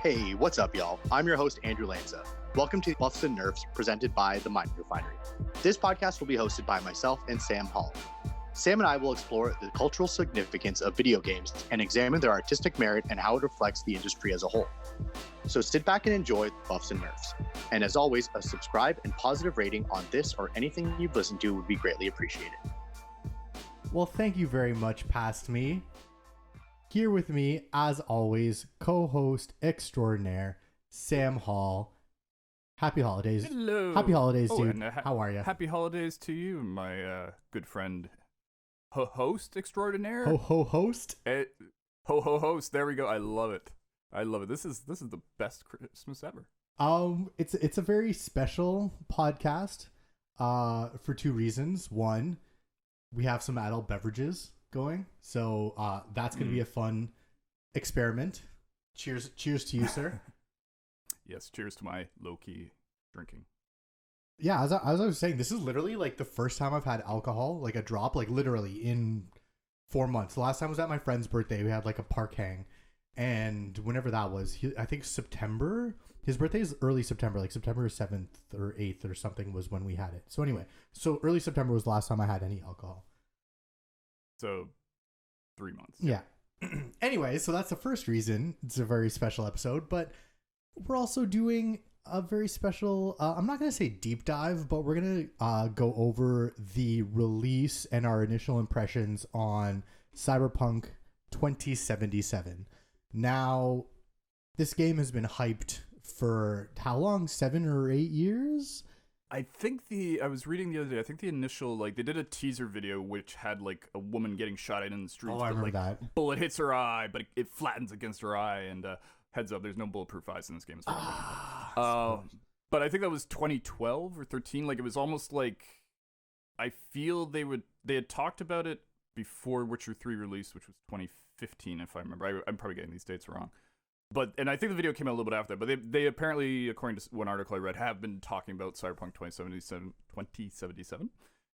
Hey, what's up, y'all? I'm your host, Andrew Lanca. Welcome to Buffs and Nerfs, presented by the Mind Refinery. This podcast will be hosted by myself and Sam Hall. Sam and I will explore the cultural significance of video games and examine their artistic merit and how it reflects the industry as a whole. So sit back and enjoy Buffs and Nerfs. And as always, a subscribe and positive rating on this or anything you've listened to would be greatly appreciated. Well, thank you very much, Past Me. Here with me, as always, co-host extraordinaire, Sam Hall. Happy holidays. Hello. Happy holidays, dude. And, How are you? Happy holidays to you, my good friend, host extraordinaire. Host. Host. There we go. I love it. This is the best Christmas ever. It's a very special podcast. For two reasons. One, we have some adult beverages going, so that's gonna be a fun experiment. Cheers to you, sir. Yes, cheers to my low-key drinking. Yeah, as I was saying, this is literally like the first time I've had alcohol, like a drop, like literally in 4 months. The last time was at my friend's birthday. We had like a park hang, and whenever that was, I think September. His birthday is early September, like September 7th or 8th or something was when we had it. So anyway, so early September was the last time I had any alcohol. So 3 months. Yeah. Anyway, so that's the first reason it's a very special episode, but we're also doing a very special, I'm not going to say deep dive, but we're going to go over the release and our initial impressions on Cyberpunk 2077. Now, this game has been hyped for how long? 7 or 8 years? I think I was reading the other day, I think the initial, like, they did a teaser video which had, like, a woman getting shot at in the streets. Oh, I remember like, that. Bullet hits her eye, but it flattens against her eye, and heads up, there's no bulletproof eyes in this game. As far as I know. But I think that was 2012 or 13. Like, it was almost like, I feel they had talked about it before Witcher 3 release, which was 2015, if I remember. I'm probably getting these dates wrong. And I think the video came out a little bit after that, but they apparently, according to one article I read, have been talking about Cyberpunk 2077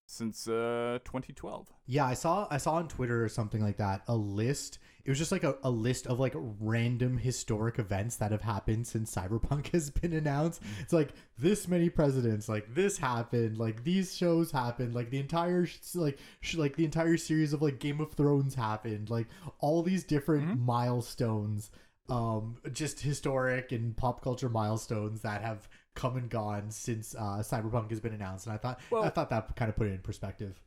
since 2012. Yeah, I saw on Twitter or something like that, a list. It was just like a list of like random historic events that have happened since Cyberpunk has been announced. It's like this many presidents, like this happened, like these shows happened, like the entire the entire series of like Game of Thrones happened, like all these different milestones. Just historic and pop culture milestones that have come and gone since Cyberpunk has been announced, and I thought that kind of put it in perspective.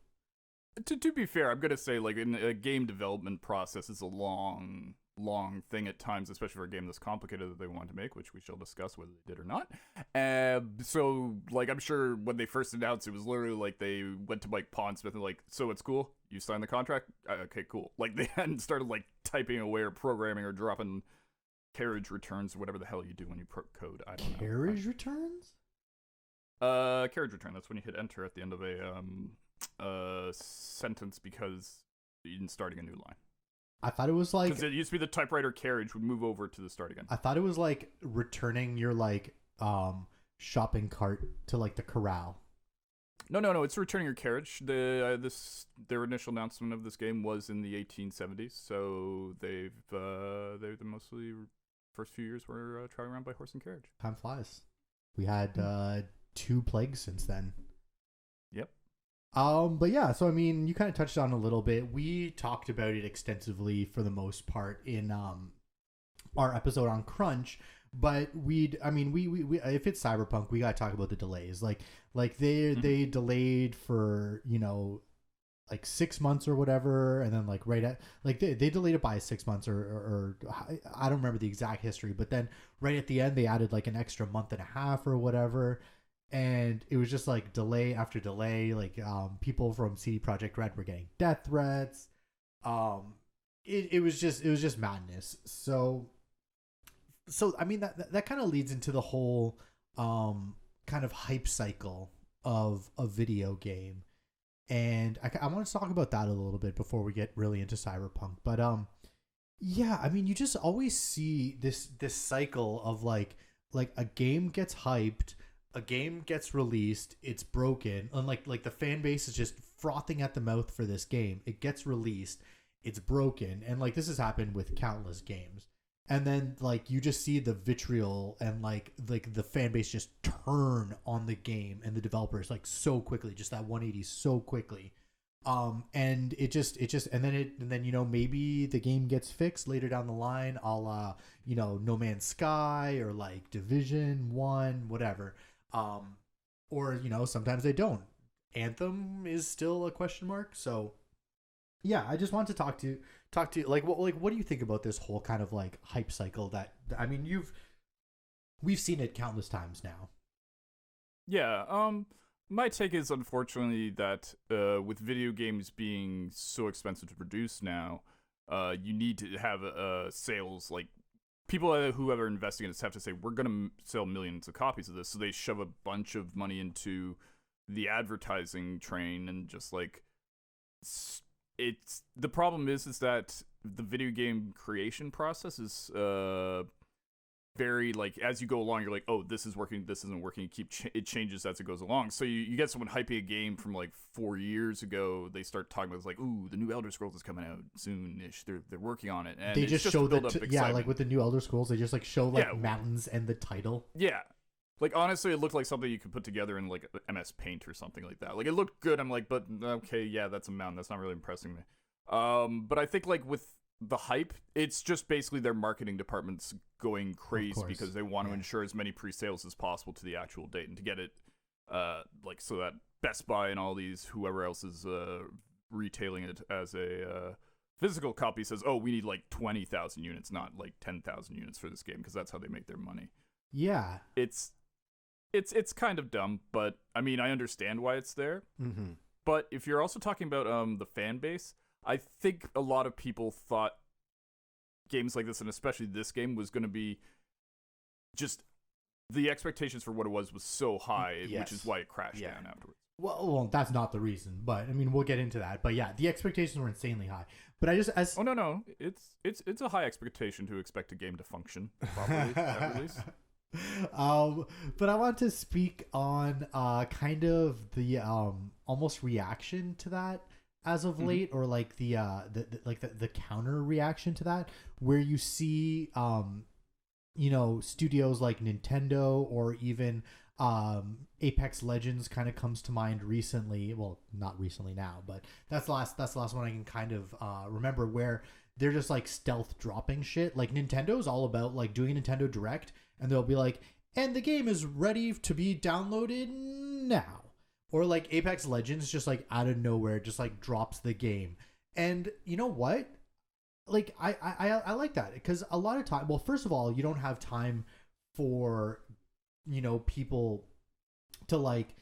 To be fair, I'm gonna say, like, in a game development process is a long thing at times, especially for a game that's complicated that they want to make, which we shall discuss whether they did or not. So, like, I'm sure when they first announced, it was literally like they went to Mike Pondsmith and like, so it's cool, you signed the contract, okay, cool. Like, they hadn't started like typing away or programming or dropping carriage returns or whatever the hell you do when you code. I don't know. Carriage returns? Carriage return. That's when you hit enter at the end of a sentence because you're starting a new line. I thought it was like, because it used to be the typewriter carriage would move over to the start again. I thought it was like returning your like shopping cart to like the corral. No. It's returning your carriage. Their initial announcement of this game was in the 1870s, so they've mostly first few years were traveling around by horse and carriage. Time flies. We had 2 plagues since then. Yep. But yeah, so I mean, you kind of touched on it a little bit. We talked about it extensively for the most part in our episode on Crunch. But we if it's Cyberpunk, we gotta talk about the delays. Like they delayed for, you know, like 6 months or whatever, and then like right at like they delayed it by 6 months or I don't remember the exact history, but then right at the end they added like an extra month and a half or whatever, and it was just like delay after delay. Like people from CD Projekt Red were getting death threats. It was just madness. So I mean that kind of leads into the whole kind of hype cycle of a video game. And I want to talk about that a little bit before we get really into Cyberpunk. But yeah, I mean, you just always see this cycle of like a game gets hyped, a game gets released, it's broken, and like the fan base is just frothing at the mouth for this game. It gets released, it's broken, and like this has happened with countless games. And then like you just see the vitriol and like the fan base just turn on the game and the developers like so quickly, just that 180 so quickly. And it just and then you know, maybe the game gets fixed later down the line, a la, you know, No Man's Sky or like Division 1, whatever. Or, you know, sometimes they don't. Anthem is still a question mark. So yeah, I just want to talk to like what do you think about this whole kind of like hype cycle that, I mean, we've seen it countless times now. Yeah, my take is, unfortunately, that with video games being so expensive to produce now, you need to have sales, like, people who are investing in this have to say, we're going to sell millions of copies of this, so they shove a bunch of money into the advertising train, and just, like, it's the problem is that the video game creation process is very, like, as you go along, you're like, oh, this is working, this isn't working. It changes as it goes along. So you get someone hyping a game from like 4 years ago. They start talking about, it's like, ooh, the new Elder Scrolls is coming out soon-ish. They're working on it. And they just show that yeah, like with the new Elder Scrolls, they just like show like mountains and the title. Yeah. Like, honestly, it looked like something you could put together in like MS Paint or something like that. Like, it looked good. I'm like, but okay, yeah, that's a mountain. That's not really impressing me. But I think like with the hype, it's just basically their marketing department's going crazy because they want to ensure as many pre-sales as possible to the actual date, and to get it like so that Best Buy and all these whoever else is retailing it as a physical copy says, oh, we need like 20,000 units, not like 10,000 units for this game, because that's how they make their money. Yeah, it's kind of dumb, but I mean, I understand why it's there. Mm-hmm. But if you're also talking about the fan base, I think a lot of people thought games like this, and especially this game, was going to be just, the expectations for what it was so high, which is why it crashed down afterwards. Well, that's not the reason, but I mean, we'll get into that. But yeah, the expectations were insanely high. But I just no, it's a high expectation to expect a game to function properly at release. But I want to speak on kind of the almost reaction to that as of late, or like the counter reaction to that, where you see you know, studios like Nintendo or even Apex Legends kind of comes to mind recently. Well, not recently now, but that's the last one I can kind of remember, where they're just like stealth dropping shit. Like, Nintendo's all about like doing a Nintendo Direct, and they'll be like, and the game is ready to be downloaded now. Or like Apex Legends just like out of nowhere just like drops the game. And you know what? Like I like that, because a lot of time, well, first of all, you don't have time for, you know, people to like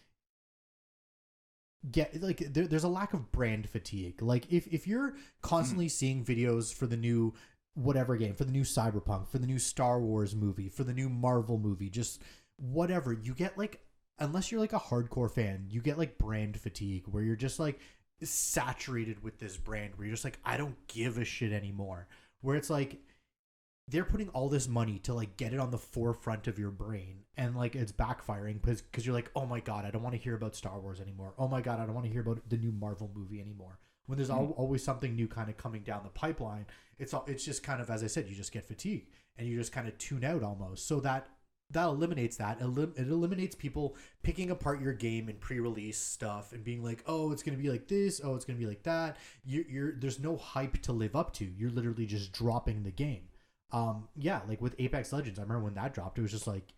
get like there's a lack of brand fatigue. Like if you're constantly seeing videos for the new whatever game, for the new Cyberpunk, for the new Star Wars movie, for the new Marvel movie, just whatever, you get like, unless you're like a hardcore fan, you get like brand fatigue, where you're just like saturated with this brand, where you're just like, I don't give a shit anymore. Where it's like they're putting all this money to like get it on the forefront of your brain, and like it's backfiring because you're like, oh my god, I don't want to hear about Star Wars anymore. Oh my god, I don't want to hear about the new Marvel movie anymore. When there's always something new kind of coming down the pipeline, it's just kind of, as I said, you just get fatigued and you just kind of tune out almost. So that eliminates that. It eliminates people picking apart your game and pre-release stuff and being like, oh, it's going to be like this, oh, it's going to be like that. There's no hype to live up to. You're literally just dropping the game. Yeah, like with Apex Legends, I remember when that dropped, it was just like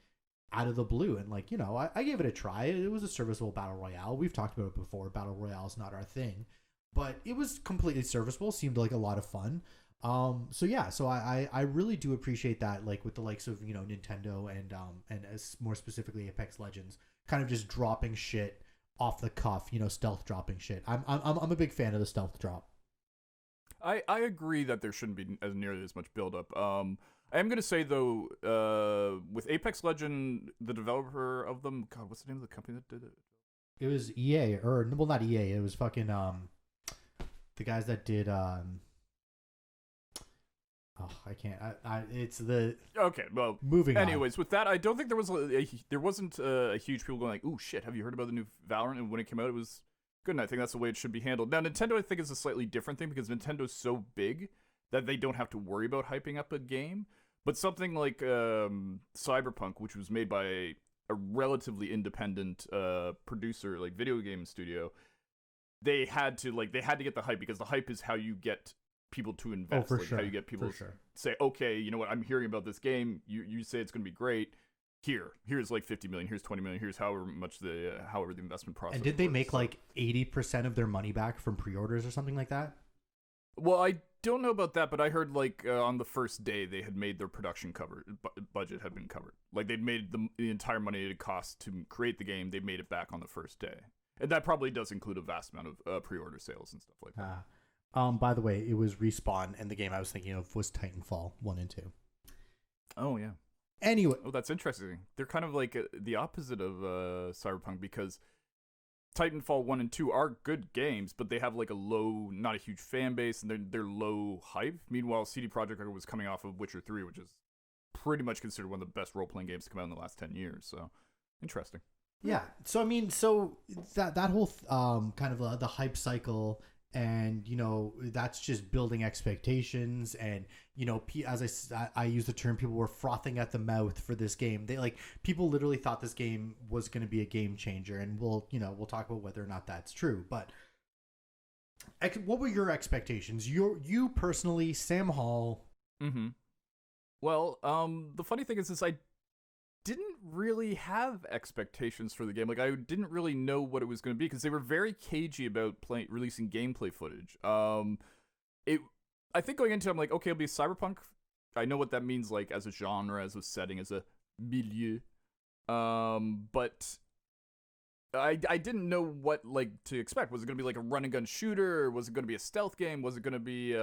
out of the blue, and like, you know, I gave it a try. It was a serviceable battle royale. We've talked about it before. Battle royale is not our thing, but it was completely serviceable. Seemed like a lot of fun. So yeah, so I really do appreciate that, like with the likes of, you know, Nintendo and as more specifically Apex Legends, kind of just dropping shit off the cuff, you know, stealth dropping shit. I'm a big fan of the stealth drop. I agree that there shouldn't be as nearly as much buildup. I am gonna say though, with Apex Legend, the developer of them, God, what's the name of the company that did it? It was EA, or well, not EA. It was fucking the guys that did Oh, I can't. It's the okay. Well, moving. Anyways, with that, I don't think there wasn't a huge people going like, "Ooh, shit! Have you heard about the new Valorant?" And when it came out, it was good. And I think that's the way it should be handled. Now, Nintendo, I think, is a slightly different thing, because Nintendo's so big that they don't have to worry about hyping up a game. But something like Cyberpunk, which was made by a relatively independent producer, like video game studio, they had to get the hype, because the hype is how you get people to invest. For sure. How you get people For sure. say, okay, you know what, I'm hearing about this game. You say it's going to be great. Here's like 50 million. Here's 20 million. Here's however the investment process. And did they works. make like 80% of their money back from pre-orders or something like that? Well, I don't know about that, but I heard like on the first day they had made their production budget had been covered. Like they'd made the entire money it cost to create the game. They made it back on the first day, and that probably does include a vast amount of pre-order sales and stuff like that. By the way, it was Respawn, and the game I was thinking of was Titanfall 1 and 2. Oh yeah. Anyway, that's interesting. They're kind of like the opposite of Cyberpunk, because Titanfall 1 and 2 are good games, but they have like not a huge fan base, and they're low hype. Meanwhile, CD Projekt Red was coming off of Witcher 3, which is pretty much considered one of the best role-playing games to come out in the last 10 years. So, interesting. Yeah. So I mean, that whole kind of the hype cycle, and that's just building expectations, and as I use the term, people were frothing at the mouth for this game. People literally thought this game was going to be a game changer, and we'll talk about whether or not that's true. But what were your expectations? You personally, Sam Hall. Mm-hmm. Well, the funny thing is I didn't really have expectations for the game. Like, I didn't really know what it was going to be, because they were very cagey about releasing gameplay footage. I think going into it, I'm like, okay, it'll be Cyberpunk. I know what that means, like, as a genre, as a setting, as a milieu. But I didn't know what, like, to expect. Was it going to be like a run and gun shooter? Or was it going to be a stealth game? Was it going to be,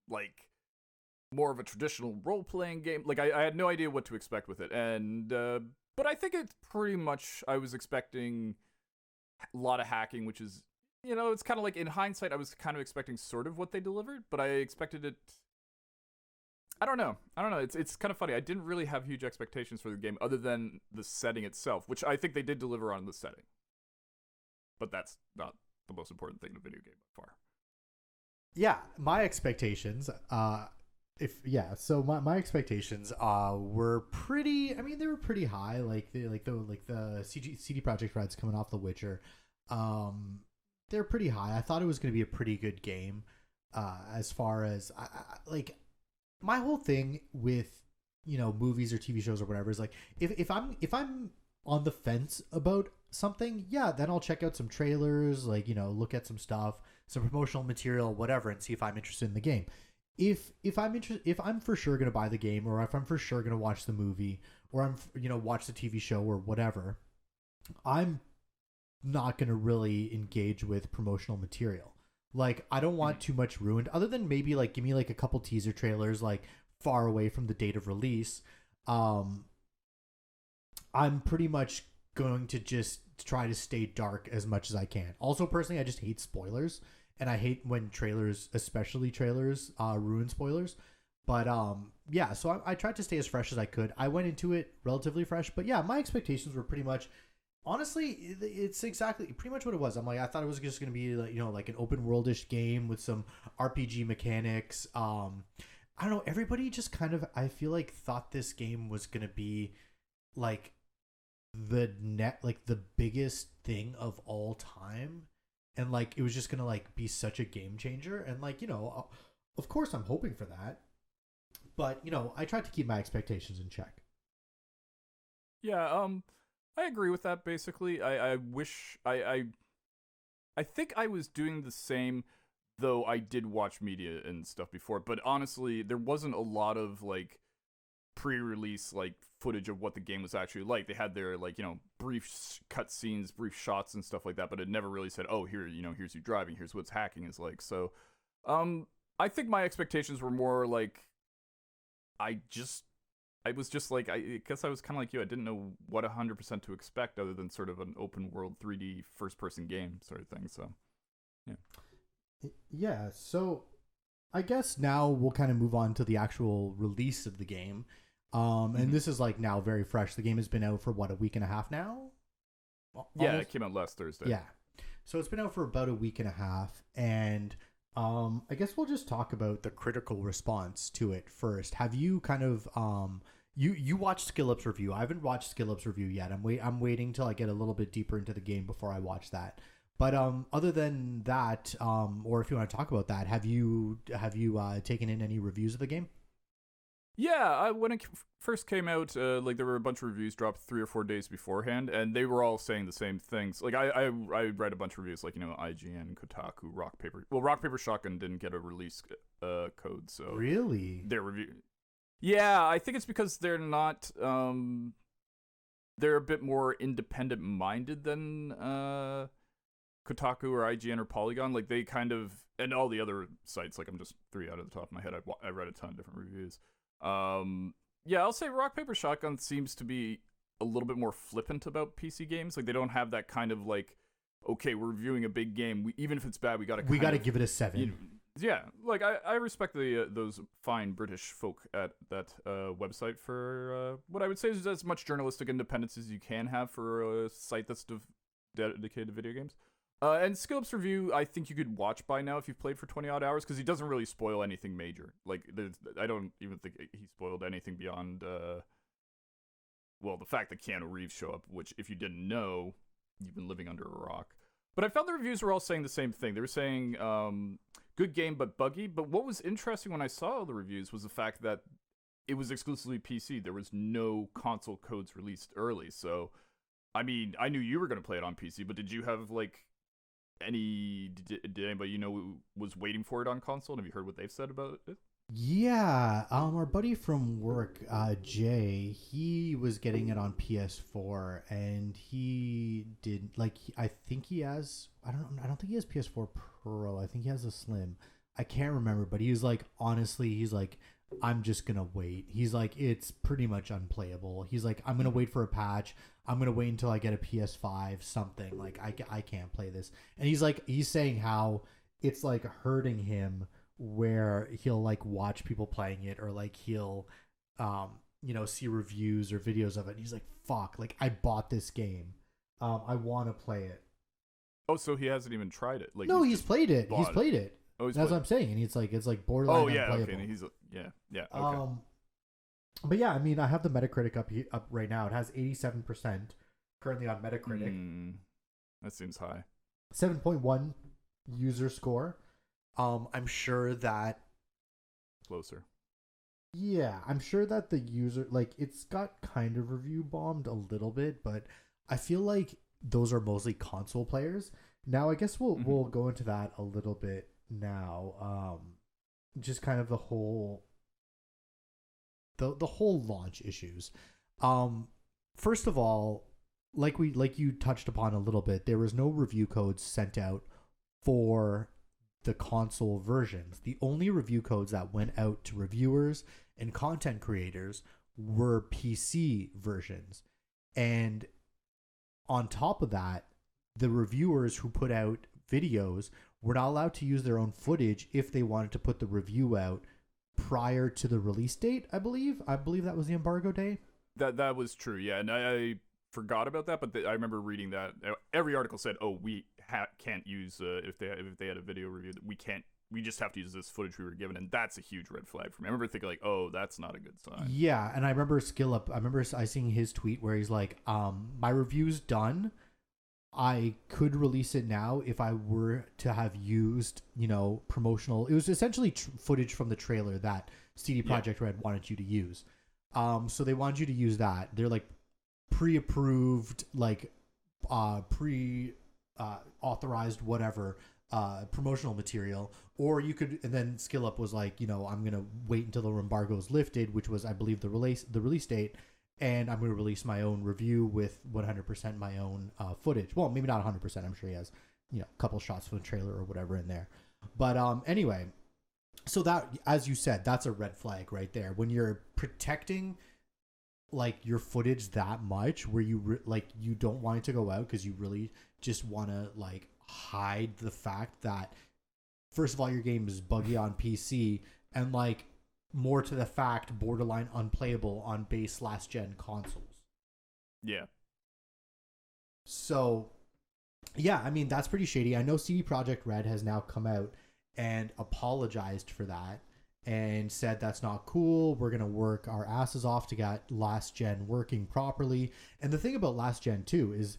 like, more of a traditional role-playing game? Like, I had no idea what to expect with it. And, but I think it's pretty much, I was expecting a lot of hacking, which is, it's kind of like, in hindsight, I was kind of expecting sort of what they delivered, but I expected it. I don't know. It's kind of funny. I didn't really have huge expectations for the game other than the setting itself, which I think they did deliver on the setting. But that's not the most important thing in a video game by far. Yeah, my expectations, so my expectations were pretty. I mean, they were pretty high. Like the CD Projekt Red's coming off The Witcher. They're pretty high. I thought it was going to be a pretty good game. As far as my whole thing with movies or TV shows or whatever is like, if I'm on the fence about something, yeah, then I'll check out some trailers, look at some stuff, some promotional material, whatever, and see if I'm interested in the game. If I'm for sure gonna buy the game, or if I'm for sure gonna watch the movie, or I'm watch the TV show or whatever, I'm not gonna really engage with promotional material. Like, I don't want too much ruined, other than maybe give me a couple teaser trailers far away from the date of release. I'm pretty much going to just try to stay dark as much as I can. Also, personally, I just hate spoilers. And I hate when trailers, especially trailers, ruin spoilers. But yeah, so I tried to stay as fresh as I could. I went into it relatively fresh, but yeah, my expectations were pretty much, honestly, it's exactly pretty much what it was. I thought it was just going to be like an open worldish game with some RPG mechanics. I don't know. Everybody just kind of, I feel like, thought this game was going to be like the biggest thing of all time. And it was just gonna be such a game changer, and of course I'm hoping for that, but I tried to keep my expectations in check. Yeah, I agree with that. Basically, I wish I think I was doing the same, though I did watch media and stuff before. But honestly, there wasn't a lot of pre-release footage of what the game was actually like. They had their brief cutscenes, brief shots and stuff like that, but it never really said, oh, here, here's you driving, here's what hacking is like. So I think my expectations were more I was just I guess I was kind of like you. I didn't know what 100% to expect, other than sort of an open world 3D first person game sort of thing. So yeah, so I guess now we'll kind of move on to the actual release of the game. And this is now very fresh. The game has been out for what, a week and a half now? Yeah, it came out last Thursday. Yeah. So it's been out for about a week and a half, and I guess we'll just talk about the critical response to it first. Have you kind of you watched Skillup's review? I haven't watched Skillup's review yet. I'm waiting till I get a little bit deeper into the game before I watch that. But other than that, or if you want to talk about that, have you taken in any reviews of the game? Yeah, when it first came out, like there were a bunch of reviews dropped 3 or 4 days beforehand, and they were all saying the same things. Like I read a bunch of reviews, like IGN, Kotaku, Rock Paper Shotgun didn't get a release code, so really their review. Yeah, I think it's because they're not. They're a bit more independent minded than Kotaku or IGN or Polygon. Like they kind of, and all the other sites. Like I'm just 3 out of the top of my head. I read a ton of different reviews. Yeah, I'll say Rock Paper Shotgun seems to be a little bit more flippant about PC games. Like they don't have that kind of like, okay, we're reviewing a big game. Even if it's bad, we gotta give it a 7. Yeah, like I respect those fine British folk at that website for what I would say is as much journalistic independence as you can have for a site that's dedicated to video games. And Skillup's review, I think you could watch by now if you've played for 20 odd hours, because he doesn't really spoil anything major. Like, I don't even think he spoiled anything beyond, well, the fact that Keanu Reeves show up, which if you didn't know, you've been living under a rock. But I found the reviews were all saying the same thing. They were saying, good game but buggy. But what was interesting when I saw the reviews was the fact that it was exclusively PC. There was no console codes released early. So, I mean, I knew you were going to play it on PC, but did you have, like, did anybody who was waiting for it on console? And have you heard what they've said about it? Yeah, our buddy from work, Jay, he was getting it on PS4, and he did I think he has. I don't think he has PS4 Pro. I think he has a Slim. I can't remember, but he was like, honestly, he's like, I'm just gonna wait. He's like, it's pretty much unplayable. He's like, I'm gonna wait for a patch. I'm gonna wait until I get a PS5 something. Like I can't play this. And he's saying how it's like hurting him, where he'll like watch people playing it, or like he'll see reviews or videos of it, and he's like, fuck, like I bought this game, I want to play it. Oh, so he hasn't even tried it? Like, no, he's played it. He's played it. Oh, that's what I'm saying. And it's like borderline unplayable. Okay. And he's okay. But yeah, I mean, I have the Metacritic up right now. It has 87% currently on Metacritic. That seems high. 7.1 user score. I'm sure that closer. Yeah, I'm sure that the user, like, it's got kind of review bombed a little bit, but I feel like those are mostly console players. Now, I guess we'll go into that a little bit now. Just kind of the whole launch issues. First of all, like you touched upon a little bit, there was no review codes sent out for the console versions. The only review codes that went out to reviewers and content creators were PC versions. And on top of that, the reviewers who put out videos were not allowed to use their own footage if they wanted to put the review out prior to the release date, I believe. I believe that was the embargo day. That was true, yeah. And I forgot about that, but I remember reading that. Every article said, "Oh, we can't use if they had a video review, we just have to use this footage we were given," and that's a huge red flag for me. I remember thinking like, "Oh, that's not a good sign." Yeah, and I remember Skillup. I remember I seeing his tweet where he's like, "My review's done. I could release it now if I were to have used, promotional." It was essentially footage from the trailer that CD Projekt Red wanted you to use. So they wanted you to use that. They're like pre-approved, like authorized whatever promotional material, or you could. And then Skillup was like, I'm gonna wait until the embargo is lifted, which was, I believe, the release date. And I'm going to release my own review with 100% my own footage. Well, maybe not 100%. I'm sure he has, a couple shots from the trailer or whatever in there. But anyway, so that, as you said, that's a red flag right there. When you're protecting like your footage that much, where you you don't want it to go out because you really just want to like hide the fact that, first of all, your game is buggy on PC, and like, more to the fact, borderline unplayable on base last gen consoles. Yeah. So, yeah, I mean, that's pretty shady. I know CD Projekt Red has now come out and apologized for that and said that's not cool. We're going to work our asses off to get last gen working properly. And the thing about last gen too is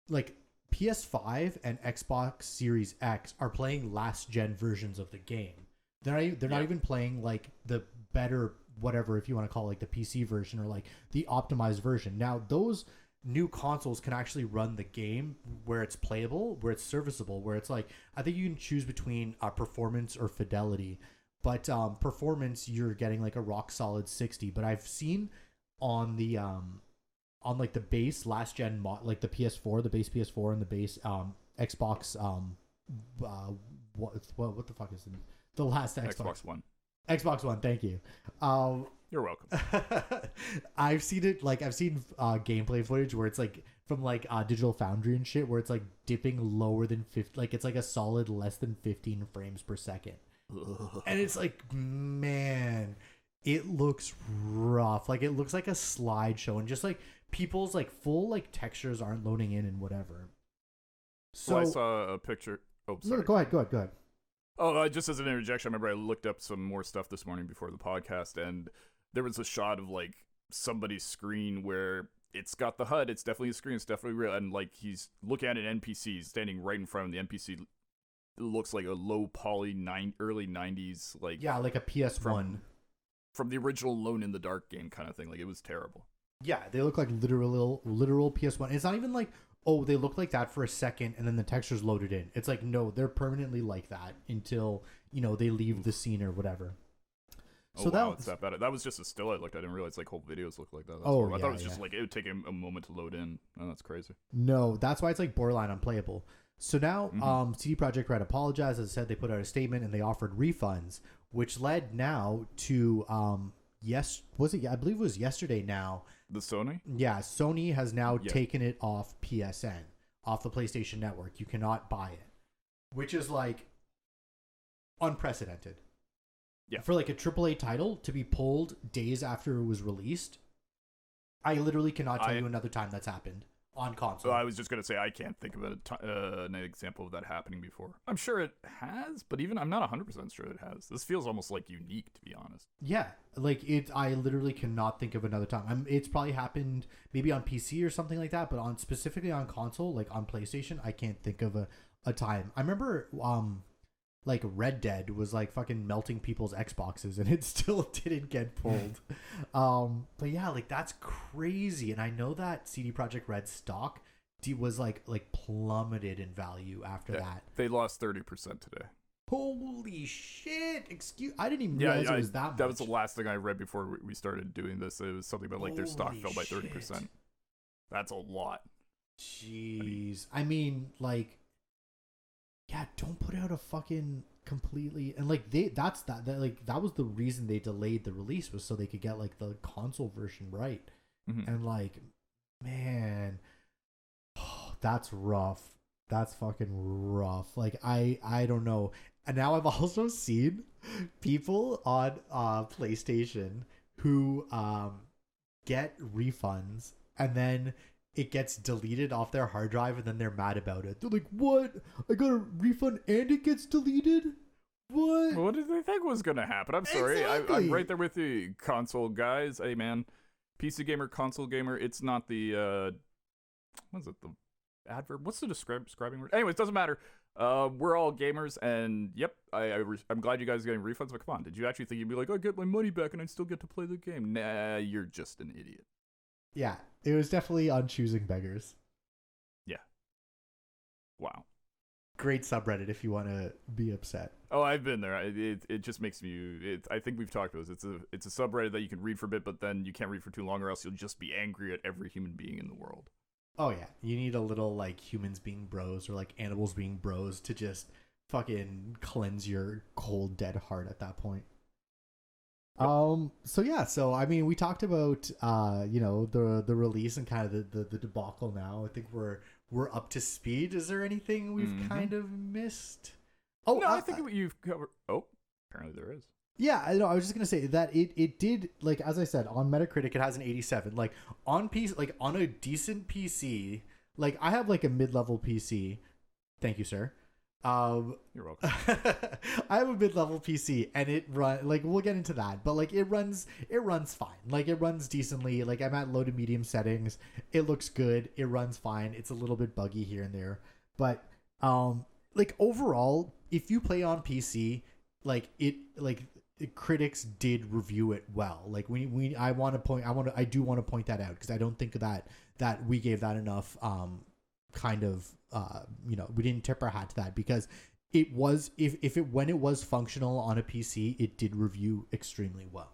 like PS5 and Xbox Series X are playing last gen versions of the game. They're not even playing like the better whatever, if you want to call it, like the PC version or like the optimized version. Now those new consoles can actually run the game where it's playable, where it's serviceable, where it's like, I think you can choose between performance or fidelity, but performance, you're getting like a rock solid 60. But I've seen on the on like the base last gen like the PS4, the base PS4 and the base Xbox what the fuck is the last Xbox One. Xbox One, thank you. You're welcome. I've seen gameplay footage where it's like from like Digital Foundry and shit, where it's like dipping lower than 50, like it's like a solid less than 15 frames per second. And it's like, man, it looks rough. Like it looks like a slideshow, and just like people's like full like textures aren't loading in and whatever. So well, I saw a picture. Oh, sorry. No, go ahead. Oh, just as an interjection, I remember I looked up some more stuff this morning before the podcast, and there was a shot of like somebody's screen where it's got the HUD. It's definitely a screen. It's definitely real. And like he's looking at an NPC standing right in front of the NPC. It looks like a low poly early 90s like like a PS1 from the original Alone in the Dark game kind of thing. Like it was terrible. Yeah, they look like literal PS1. It's not even like, oh, they look like that for a second and then the texture's loaded in. It's like, no, they're permanently like that until, they leave the scene or whatever. So it's that bad. That was just a still I looked at. I didn't realize like whole videos look like that. I thought it was just like it would take a moment to load in. Oh, that's crazy. No, that's why it's like borderline unplayable. So now CD Projekt Red apologized. As I said, they put out a statement and they offered refunds, which led now to I believe it was yesterday now. The Sony? Yeah, Sony has now taken it off PSN, off the PlayStation Network. You cannot buy it, which is like unprecedented. Yeah. For like a AAA title to be pulled days after it was released, I literally cannot tell you another time that's happened on console. I was just going to say, I can't think of an example of that happening before. I'm sure it has, but even I'm not 100% sure it has. This feels almost like unique, to be honest. Yeah, like I literally cannot think of another time. It's probably happened maybe on PC or something like that, but specifically on console, like on PlayStation, I can't think of a time. I remember like Red Dead was like fucking melting people's Xboxes and it still didn't get pulled. But yeah, like that's crazy. And I know that CD Projekt Red stock was like plummeted in value after that. They lost 30% today. Holy shit. I didn't even realize it was that much. That was the last thing I read before we started doing this. It was something about like their stock fell by 30%. That's a lot. Jeez. I mean, like, yeah, don't put out a fucking completely, and like that was the reason they delayed the release, was so they could get like the console version right. And like, man, that's rough. That's fucking rough. Like I don't know. And now I've also seen people on PlayStation who get refunds and then it gets deleted off their hard drive and then they're mad about it. They're like, what? I got a refund and it gets deleted? What? What did they think was going to happen? I'm sorry. Exactly. I'm right there with the console guys. Hey, man. PC gamer, console gamer. It's not the, what is it? The adverb? What's the describing word? Anyways, it doesn't matter. We're all gamers, and yep, I'm glad you guys are getting refunds, but come on. Did you actually think you'd be like, I get my money back and I still get to play the game? Nah, you're just an idiot. Yeah, it was definitely on choosing beggars. Yeah. Wow. Great subreddit if you want to be upset. Oh, I've been there. It just makes me. I think we've talked about this. It's a subreddit that you can read for a bit, but then you can't read for too long, or else you'll just be angry at every human being in the world. Oh yeah, you need a little like humans being bros or like animals being bros to just fucking cleanse your cold dead heart at that point. Yep. So I mean, we talked about the release and kind of the debacle now. I think we're up to speed. Is there anything we've kind of missed? Oh no, I think you've covered. Oh, apparently there is. Yeah, I know. I was just gonna say that it did, like, as I said, on Metacritic it has an 87. Like on PC, like on a decent PC, like I have like a mid-level PC. Thank you, sir. You're welcome. I have a mid-level PC, and it run like we'll get into that, but like it runs fine. Like it runs decently. Like I'm at low to medium settings. It looks good. It runs fine. It's a little bit buggy here and there, but like overall, if you play on PC, critics did review it well. Like I do want to point that out because I don't think that we gave that enough we didn't tip our hat to that, because it was when it was functional on a PC, it did review extremely well.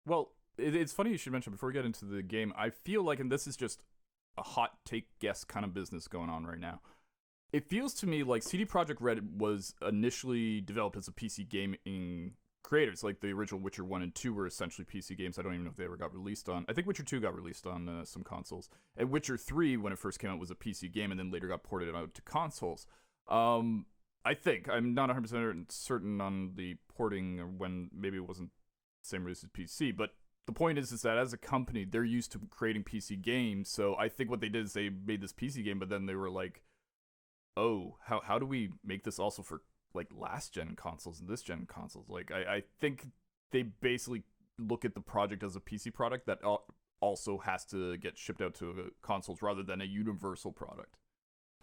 Well, it's funny you should mention, before we get into the game, I feel like, and this is just a hot take guess kind of business going on right now, it feels to me like CD Projekt Red was initially developed as a PC gaming creators. Like the original Witcher 1 and 2 were essentially PC games. I don't even know if they ever got released on... I think Witcher 2 got released on some consoles. And Witcher 3, when it first came out, was a PC game and then later got ported out to consoles. I think. I'm not 100% certain on the porting, or when maybe it wasn't the same release as PC. But the point is that as a company, they're used to creating PC games. So I think what they did is they made this PC game, but then they were like, oh, how do we make this also for like last gen consoles and this gen consoles? Like I think they basically look at the project as a PC product that also has to get shipped out to consoles rather than a universal product.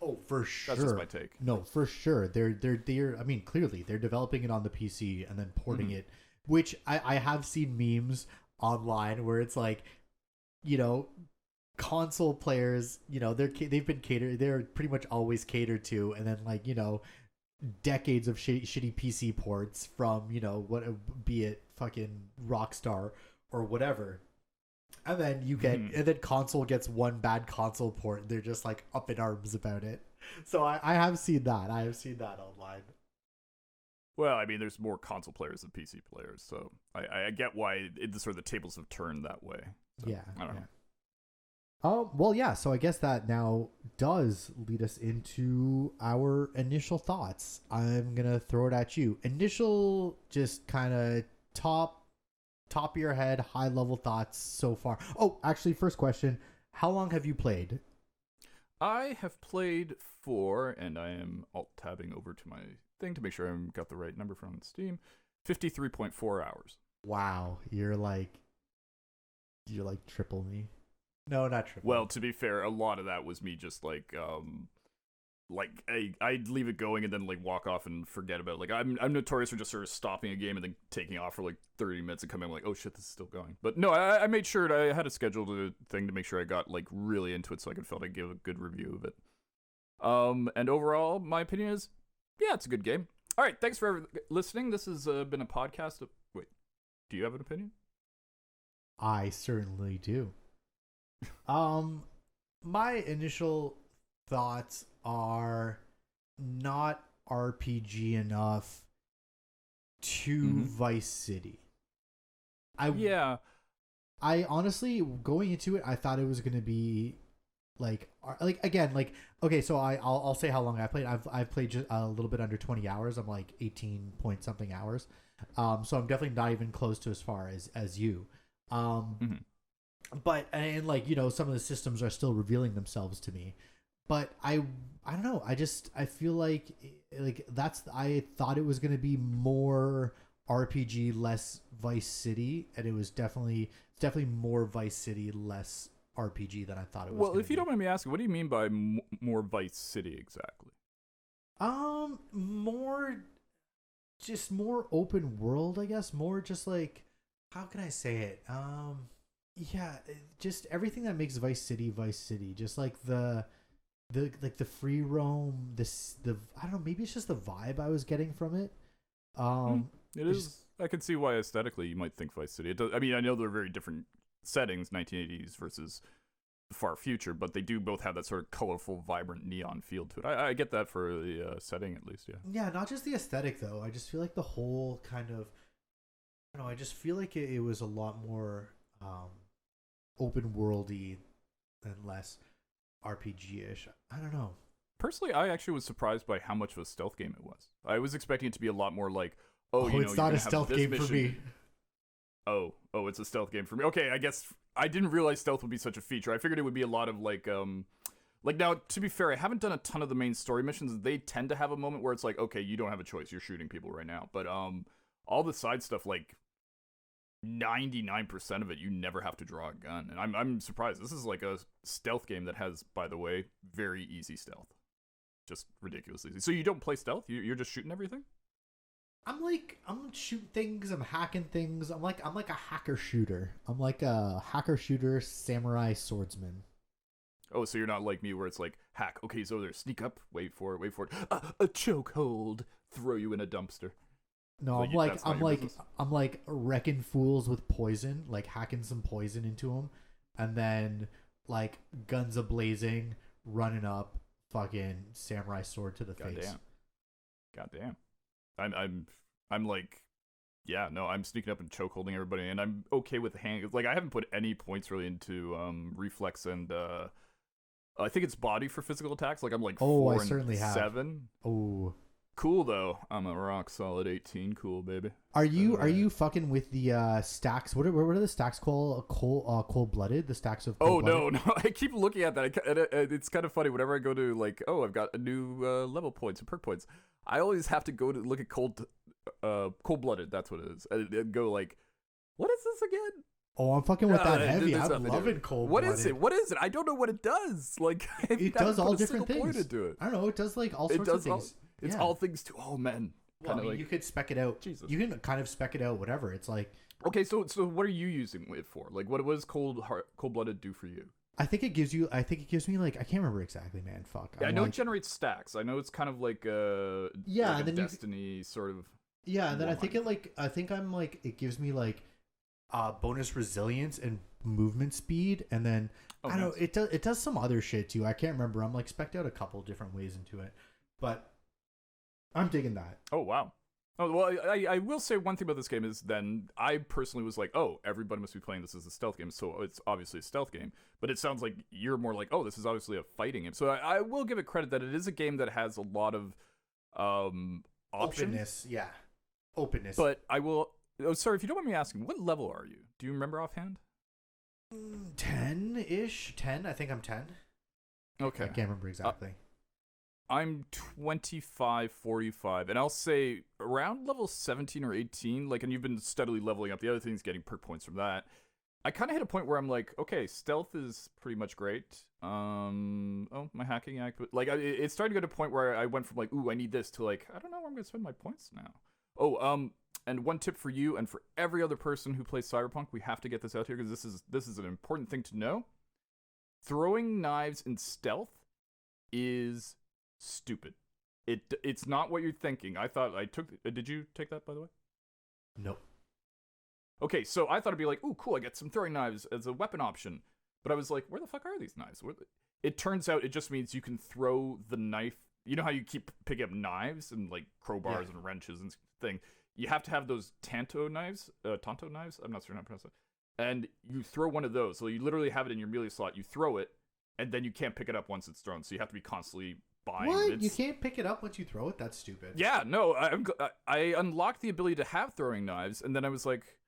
Oh, for sure. That's just my take. No, for sure. They're I mean, clearly they're developing it on the PC and then porting it, which I have seen memes online where it's like, console players, they've been catered, they're pretty much always catered to, and then like, decades of shitty PC ports from, what, be it fucking Rockstar or whatever. And then you get, and then console gets one bad console port, and they're just like up in arms about it. So I have seen that. I have seen that online. Well, I mean, there's more console players than PC players, so I get why sort of the tables have turned that way. So, yeah. I don't know. Well, yeah, so I guess that now does lead us into our initial thoughts. I'm going to throw it at you. Initial, just kind of top of your head, high level thoughts so far. Oh, actually, first question. How long have you played? I have played and I am alt-tabbing over to my thing to make sure I've got the right number from Steam, 53.4 hours. Wow, you're like triple me. No, not triple. Well, to be fair, a lot of that was me just like I'd leave it going and then like walk off and forget about it. Like I'm notorious for just sort of stopping a game and then taking off for like 30 minutes and coming like, oh shit, this is still going. But no, I made sure I had a scheduled thing to make sure I got like really into it so I could feel like give a good review of it. And overall, my opinion is, yeah, it's a good game. All right, thanks for listening. This has been a podcast. Wait, do you have an opinion? I certainly do. My initial thoughts are not RPG enough to Vice City. I honestly, going into it, I thought it was going to be like again, like, okay, so I'll say how long I played. I've played just a little bit under 20 hours. I'm like 18 point something hours. So I'm definitely not even close to as far as you. But, and like, some of the systems are still revealing themselves to me, but I don't know. I feel like I thought it was going to be more RPG, less Vice City. And it was definitely more Vice City, less RPG than I thought it was. Well, if you don't mind me asking, what do you mean by more Vice City exactly? More open world, I guess. More just like, how can I say it? Yeah, just everything that makes Vice City, just like the free roam, I don't know, maybe it's just the vibe I was getting from it. It is. I can see why aesthetically you might think Vice City. It does, I mean, I know they're very different settings, 1980s versus the far future, but they do both have that sort of colorful, vibrant neon feel to it. I get that for the setting, at least, yeah. Yeah, not just the aesthetic, though. I just feel like the whole kind of, I don't know, I just feel like it was a lot more open worldy and less RPG-ish. I don't know. Personally, I actually was surprised by how much of a stealth game it was. I was expecting it to be a lot more like, it's not a stealth game for me. Oh, it's a stealth game for me. Okay, I guess I didn't realize stealth would be such a feature. I figured it would be a lot of like Like, now, to be fair, I haven't done a ton of the main story missions. They tend to have a moment where it's like, okay, you don't have a choice. You're shooting people right now. But all the side stuff, like, 99% of it, you never have to draw a gun. And I'm surprised. This is like a stealth game that has, by the way, very easy stealth. Just ridiculously easy. So you don't play stealth? You're just shooting everything? I'm shooting things. I'm hacking things. I'm like a hacker shooter. I'm like a hacker shooter, samurai swordsman. Oh, so you're not like me where it's like, hack. Okay, so there, sneak up, wait for it. A chokehold, throw you in a dumpster. No, I'm like wrecking fools with poison, like hacking some poison into them, and then like guns a-blazing, running up, fucking samurai sword to the face. Goddamn. I'm like, yeah, no, I'm sneaking up and chokeholding everybody, and I'm okay with hand. Like, I haven't put any points really into reflex and I think it's body for physical attacks. Like, I'm like 4 and 7. Oh, cool though. I'm a rock solid 18. Cool, baby. Are you fucking with the stacks? What are the stacks called? Cold blooded. The stacks of. Oh no. I keep looking at that. It's kind of funny. Whenever I go to like, oh, I've got a new level points and perk points. I always have to go to look at cold blooded. That's what it is. And go like, what is this again? Oh, I'm fucking with that heavy. I'm loving cold. What is it? What is it? I don't know what it does. Like, it does all different things. It. I don't know. It does like all sorts of things. It's all things too. Oh man. Well, I mean, you could spec it out. Jesus. You can kind of spec it out. Whatever. It's like. Okay, so what are you using it for? Like, what does cold blooded do for you? I think it gives me like, I can't remember exactly, man. Fuck. Yeah, I know it generates stacks. I know it's kind of like a Destiny sort of. Yeah, and then I think it gives me like bonus resilience and movement speed, and then I don't know, it does some other shit too. I can't remember. I'm like spec'd out a couple different ways into it, but I'm digging that. Oh wow. Oh well, I will say one thing about this game is then I personally was like, oh, everybody must be playing this as a stealth game, so it's obviously a stealth game. But it sounds like you're more like, oh, this is obviously a fighting game. So I will give it credit that it is a game that has a lot of options. Openness, yeah. Openness. But I will. Oh, sorry, if you don't mind me asking, what level are you? Do you remember offhand? 10-ish. 10. I think I'm 10. Okay. I can't remember exactly. I'm 25, 45, and I'll say around level 17 or 18, like, and you've been steadily leveling up. The other thing is getting perk points from that. I kind of hit a point where I'm like, okay, stealth is pretty much great. Oh, my hacking act, like, it's starting to get to a point where I went from like, ooh, I need this to like, I don't know where I'm going to spend my points now. Oh, and one tip for you and for every other person who plays Cyberpunk, we have to get this out here because this is an important thing to know. Throwing knives in stealth is stupid. It's not what you're thinking. I thought did you take that, by the way? Nope. Okay, so I thought it'd be like, ooh, cool, I get some throwing knives as a weapon option. But I was like, where the fuck are these knives? It turns out it just means you can throw the knife. You know how you keep picking up knives and like crowbars and wrenches and thing? You have to have those Tanto knives. I'm not sure how to pronounce it. And you throw one of those. So you literally have it in your melee slot. You throw it, and then you can't pick it up once it's thrown. So you have to be constantly buying. What? You can't pick it up once you throw it? That's stupid. Yeah, no. I unlocked the ability to have throwing knives, and then I was like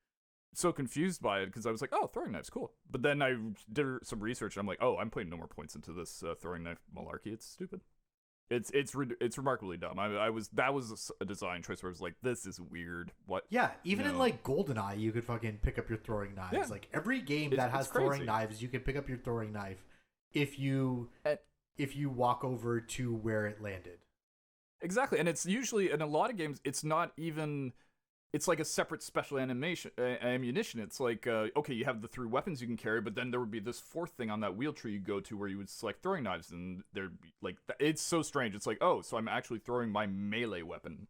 so confused by it because I was like, oh, throwing knives, cool. But then I did some research, and I'm like, oh, I'm putting no more points into this throwing knife malarkey. It's stupid. It's remarkably dumb. That was a design choice where I was like, this is weird. What? Yeah, even in like GoldenEye, you could fucking pick up your throwing knives. Yeah. Like every game that has throwing knives, you can pick up your throwing knife if you walk over to where it landed. Exactly, and it's usually in a lot of games, it's not even. It's like a separate special ammunition. It's like, okay, you have the 3 weapons you can carry, but then there would be this 4th thing on that wheel tree you go to where you would select throwing knives, and there'd be like, it's so strange. It's like, oh, so I'm actually throwing my melee weapon,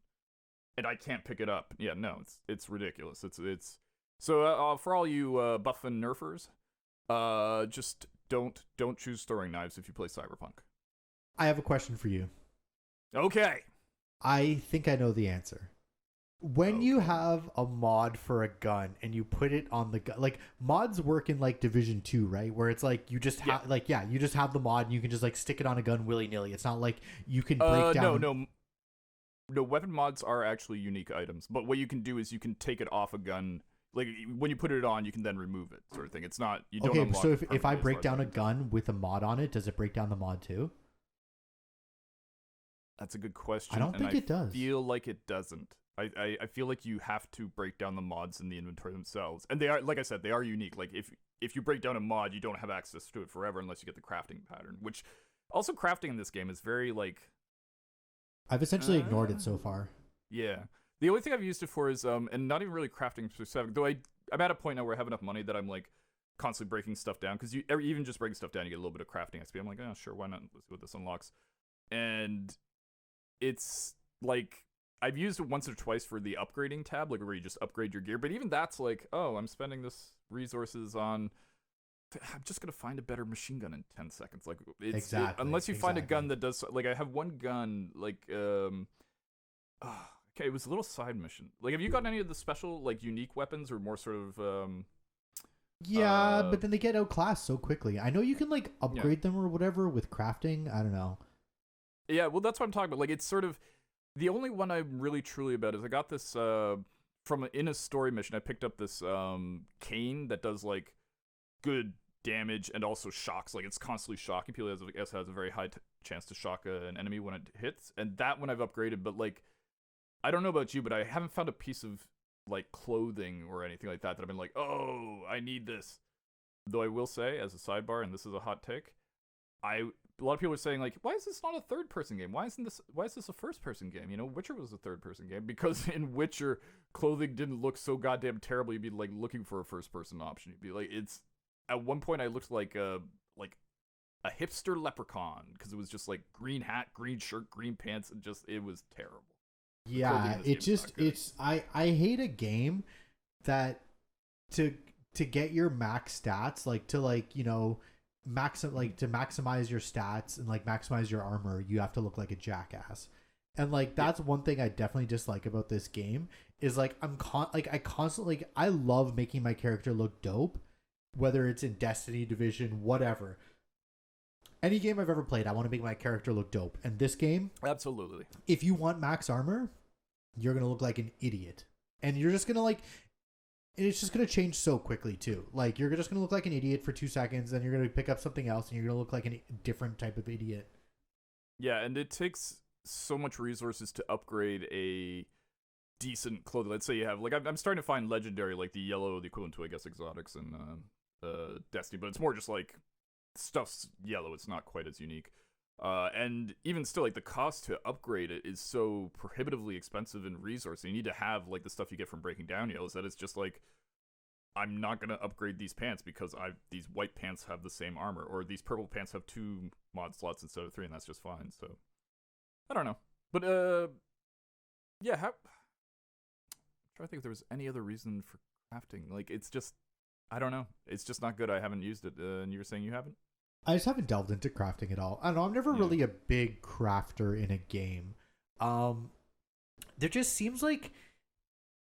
and I can't pick it up. Yeah, no, it's ridiculous. It's so for all you buff and nerfers, just don't choose throwing knives if you play Cyberpunk. I have a question for you. Okay. I think I know the answer. When you have a mod for a gun and you put it on the gun, like mods work in like Division 2, right? Where it's like you just have you just have the mod and you can just like stick it on a gun willy-nilly. It's not like you can break down. No, weapon mods are actually unique items. But what you can do is you can take it off a gun like when you put it on, you can then remove it, sort of thing. It's not you don't. Okay, so if I permanently as break far as down a that goes. gun with a mod on it, does it break down the mod too? That's a good question. I don't and think it does. I feel like it doesn't. I feel like you have to break down the mods in the inventory themselves, and they are, like I said, they are unique. Like if you break down a mod, you don't have access to it forever unless you get the crafting pattern. Which also crafting in this game is very like. I've essentially ignored it so far. Yeah. The only thing I've used it for is and not even really crafting specific. Though I'm at a point now where I have enough money that I'm like constantly breaking stuff down, because even just breaking stuff down, you get a little bit of crafting XP. I'm like, oh sure, why not? Let's see what this unlocks. And it's like I've used it once or twice for the upgrading tab, like where you just upgrade your gear. But even that's like, oh, I'm spending this resources on. I'm just gonna find a better machine gun in 10 seconds. Like Exactly, unless you find a gun that does. Like I have one gun. Like okay, it was a little side mission. Like, have you gotten any of the special like unique weapons, or more sort of Yeah, but then they get outclassed so quickly. I know you can like upgrade them or whatever with crafting. I don't know. Yeah, well, that's what I'm talking about. Like, it's sort of the only one I'm really truly about is I got this in a story mission. I picked up this cane that does like good damage and also shocks. Like, it's constantly shocking people. It has a very high chance to shock an enemy when it hits, and that one I've upgraded. But like, I don't know about you, but I haven't found a piece of like clothing or anything like that I've been like, oh, I need this. Though I will say, as a sidebar, and this is a hot take, a lot of people are saying like, why is this not a third-person game? Why is this a first-person game? You know, Witcher was a third-person game, because in Witcher, clothing didn't look so goddamn terrible. You'd be like looking for a first-person option. You'd be like, it's at one point I looked like a hipster leprechaun, because it was just like green hat, green shirt, green pants, and just it was terrible. Yeah, I hate a game that to get your max stats, like to like, you know, to maximize your stats and like maximize your armor, you have to look like a jackass. And like that's one thing I definitely dislike about this game is like I love making my character look dope, whether it's in Destiny, Division, whatever. Any game I've ever played, I want to make my character look dope. And this game, absolutely. If you want max armor, you're going to look like an idiot. And you're just going to like, it's just going to change so quickly too. Like, you're just going to look like an idiot for 2 seconds, then you're going to pick up something else and you're going to look like a different type of idiot. Yeah, and it takes so much resources to upgrade a decent clothing. Let's say you have, like, I'm starting to find legendary, like the yellow, the equivalent to, I guess, exotics and Destiny, but it's more just like stuff's yellow. It's not quite as unique. And even still, like, the cost to upgrade it is so prohibitively expensive in resources. You need to have like the stuff you get from breaking down yellows, that it's just like, I'm not gonna upgrade these pants because these white pants have the same armor, or these purple pants have 2 mod slots instead of 3, and that's just fine. So I don't know, but yeah, I'm trying to think if there was any other reason for crafting. Like, it's just, I don't know, it's just not good. I haven't used it, and you were saying you haven't. I just haven't delved into crafting at all. I don't know, I'm never really a big crafter in a game. There just seems like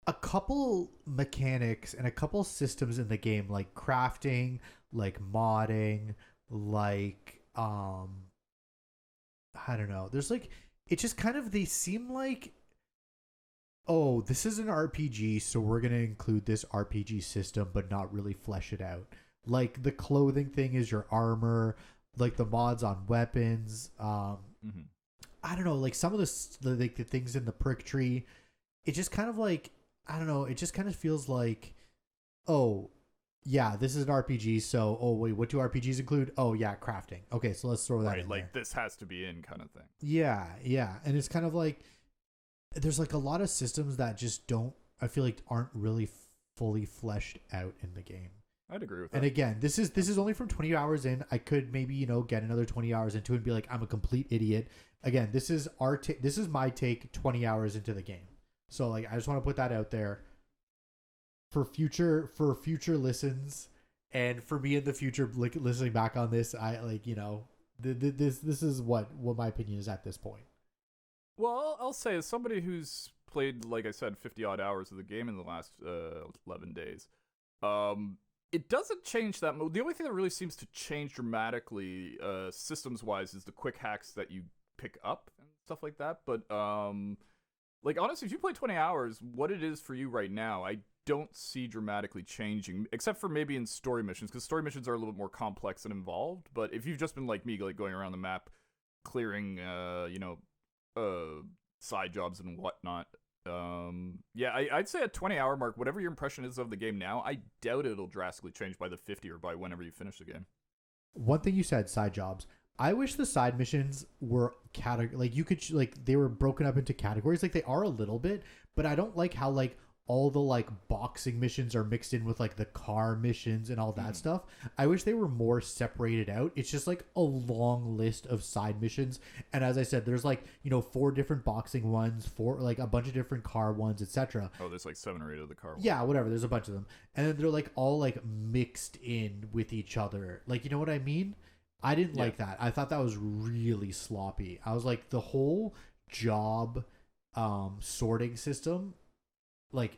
a couple mechanics and a couple systems in the game, like crafting, like modding, like I don't know. There's like, it just kind of, they seem like, oh, this is an RPG, so we're going to include this RPG system, but not really flesh it out. Like, the clothing thing is your armor, like the mods on weapons. I don't know, like some of the things in the prick tree, it just kind of like, I don't know, it just kind of feels like, oh, yeah, this is an RPG, so, oh, wait, what do RPGs include? Oh, yeah, crafting. Okay, so let's throw that in like there. this has to be in kind of thing. Yeah, and it's kind of like, there's like a lot of systems that just I feel like aren't really fully fleshed out in the game. I'd agree with that. And again, this is only from 20 hours in. I could maybe, you know, get another 20 hours into it and be like, I'm a complete idiot. Again, this is my take 20 hours into the game. So like, I just want to put that out there for future listens, and for me in the future, like, listening back on this, I like, you know, this is what my opinion is at this point. Well, I'll say, as somebody who's played, like I said, 50 odd hours of the game in the last 11 days, it doesn't change that much. The only thing that really seems to change dramatically, systems-wise, is the quick hacks that you pick up and stuff like that. But like, honestly, if you play 20 hours, what it is for you right now, I don't see dramatically changing, except for maybe in story missions, because story missions are a little bit more complex and involved. But if you've just been like me, like going around the map, clearing, side jobs and whatnot, I'd say at 20-hour mark, whatever your impression is of the game now, I doubt it'll drastically change by the 50 or by whenever you finish the game. One thing you said, side jobs. I wish the side missions were they were broken up into categories. Like they are a little bit, but I don't like how like all the like boxing missions are mixed in with like the car missions and all that stuff. I wish they were more separated out. It's just like a long list of side missions. And as I said, there's like, 4 different boxing ones, 4 like a bunch of different car ones, etc. Oh, there's like 7 or 8 of the car ones. Yeah, whatever. There's a bunch of them. And then they're like all like mixed in with each other. Like, you know what I mean? I didn't like that. I thought that was really sloppy. I was like, the whole job sorting system, like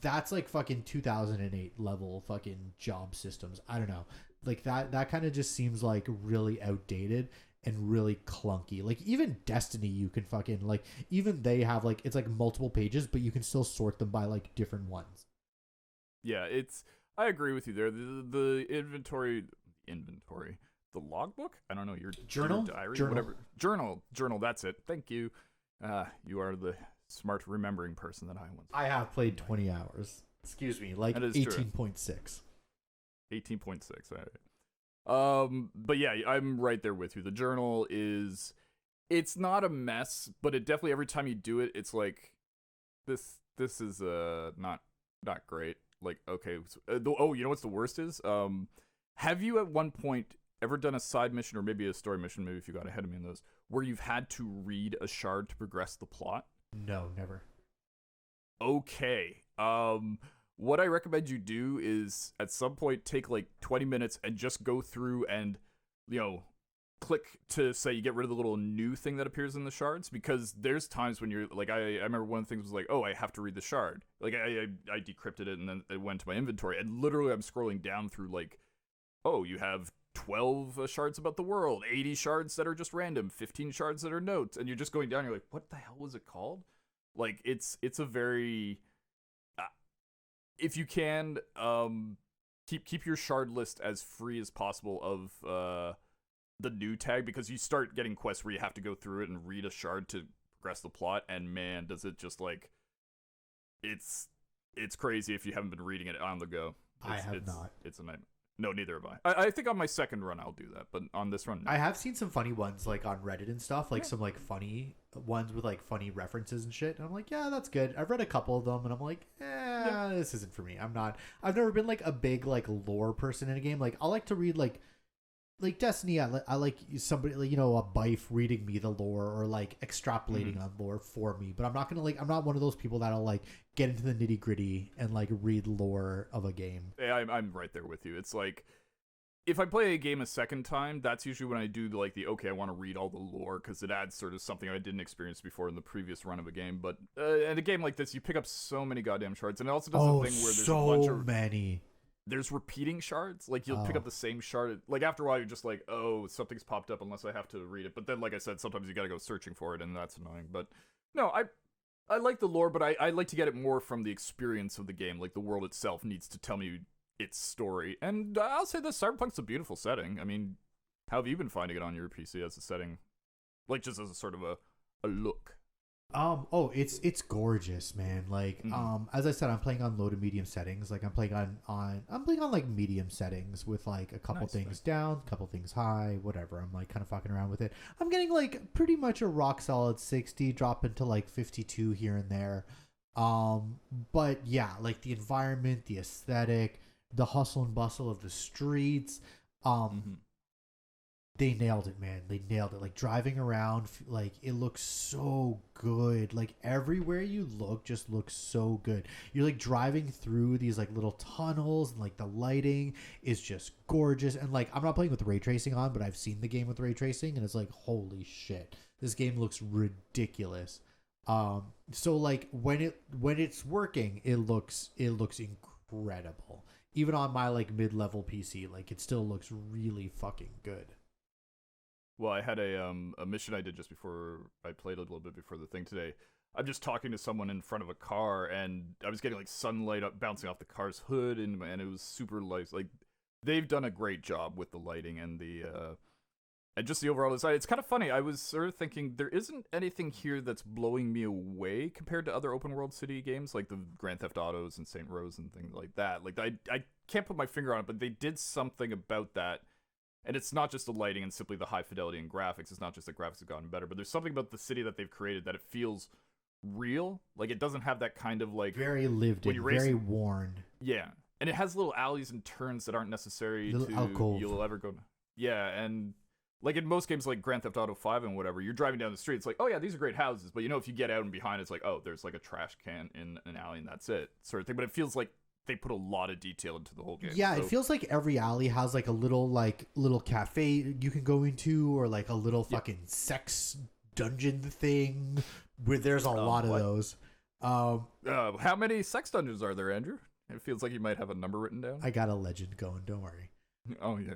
that's like fucking 2008 level fucking job systems. I don't know. Like that kind of just seems like really outdated and really clunky. Like even Destiny, you can fucking like, even they have like, it's like multiple pages, but you can still sort them by like different ones. Yeah, I agree with you there. The inventory, the logbook, I don't know, your journal, diary, journal. Whatever, journal, that's it. Thank you. You are the smart remembering person that I once. I have played 20 hours. Excuse me, like 18.6. 18.6. All right. But yeah, I'm right there with you. The journal it's not a mess, but it definitely, every time you do it, it's like this is not great. Like, okay, you know what's the worst is? Have you at one point ever done a side mission or maybe a story mission, maybe if you got ahead of me in those, where you've had to read a shard to progress the plot? No, never. Okay. What I recommend you do is at some point take like 20 minutes and just go through and, click to say you get rid of the little new thing that appears in the shards, because there's times when you're like, I remember one of the things was like, oh, I have to read the shard. Like I decrypted it and then it went to my inventory, and literally I'm scrolling down through like, oh, you have 12 shards about the world, 80 shards that are just random, 15 shards that are notes, and you're just going down, you're like, what the hell was it called? Like, it's a very, if you can, keep your shard list as free as possible of the new tag, because you start getting quests where you have to go through it and read a shard to progress the plot, and man, does it just like, it's crazy if you haven't been reading it on the go. I have not. It's a nightmare. No, neither have I. I think on my second run I'll do that, but on this run, no. I have seen some funny ones like on Reddit and stuff, like some like funny ones with like funny references and shit. And I'm like, yeah, that's good. I've read a couple of them, and I'm like, this isn't for me. I've never been like a big like lore person in a game. Like I like to read like Destiny. I like somebody, like, a Bife reading me the lore or like extrapolating on lore for me. But I'm not gonna I'm not one of those people that'll like get into the nitty gritty and like read lore of a game. Yeah, I'm right there with you. It's like, if I play a game a second time, that's usually when I do like I want to read all the lore, because it adds sort of something I didn't experience before in the previous run of a game. But in a game like this, you pick up so many goddamn shards, and it also does the thing where there's a bunch of many. There's repeating shards. Like, you'll pick up the same shard. Like, after a while, you're just like, oh, something's popped up unless I have to read it. But then, like I said, sometimes you gotta go searching for it, and that's annoying. But no, I like the lore, but I like to get it more from the experience of the game. Like, the world itself needs to tell me its story. And I'll say this, Cyberpunk's a beautiful setting. I mean, how have you been finding it on your PC as a setting? Like, just as a sort of a look? It's gorgeous, man. Like, as I said, I'm playing on low to medium settings. Like, I'm playing on like medium settings with like a couple things down, a couple things high, whatever. I'm like kind of fucking around with it. I'm getting like pretty much a rock solid 60, dropping to like 52 here and there. But yeah, like the environment, the aesthetic, the hustle and bustle of the streets, they nailed it, man. They nailed it. Like, driving around, like, it looks so good. Like, everywhere you look just looks so good. You're like driving through these like little tunnels, and like the lighting is just gorgeous. And like, I'm not playing with ray tracing on, but I've seen the game with ray tracing, and it's like, holy shit, this game looks ridiculous. So like when it's working, it looks incredible. Even on my like mid-level PC, like, it still looks really fucking good. Well, I had a mission I did just before I played a little bit before the thing today. I'm just talking to someone in front of a car, and I was getting like sunlight bouncing off the car's hood, and it was super light. Like, they've done a great job with the lighting and the and just the overall design. It's kind of funny. I was sort of thinking there isn't anything here that's blowing me away compared to other open world city games like the Grand Theft Autos and Saint Rose and things like that. Like, I can't put my finger on it, but they did something about that. And it's not just the lighting and simply the high fidelity and graphics. It's not just that graphics have gotten better, but there's something about the city that they've created that it feels real. Like, it doesn't have that kind of like very lived in, very worn. Yeah, and it has little alleys and turns that aren't necessary you'll ever go. Yeah, and like in most games like Grand Theft Auto 5 and whatever, you're driving down the street, it's like, oh yeah, these are great houses, but if you get out and behind, it's like, oh, there's like a trash can in an alley and that's it, sort of thing. But it feels like they put a lot of detail into the whole game. Yeah, it feels like every alley has like a little cafe you can go into, or like a little fucking sex dungeon thing where there's a lot of those. How many sex dungeons are there, Andrew? It feels like you might have a number written down. I got a legend going, don't worry. Oh yeah.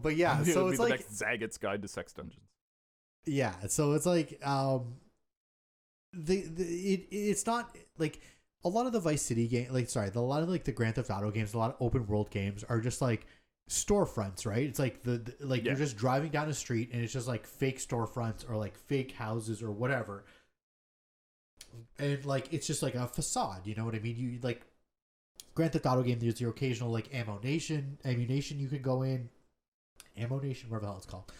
But yeah, so it's the like next Zagat's Guide to Sex Dungeons. Yeah, so it's like it's not like a lot of the Vice City game, a lot of like the Grand Theft Auto games, a lot of open world games are just like storefronts, right? It's like you're just driving down a street and it's just like fake storefronts or like fake houses or whatever, and like it's just like a facade. You know what I mean? You like Grand Theft Auto game, there's your occasional like ammunition you can go in. Ammunition, whatever the hell it's called.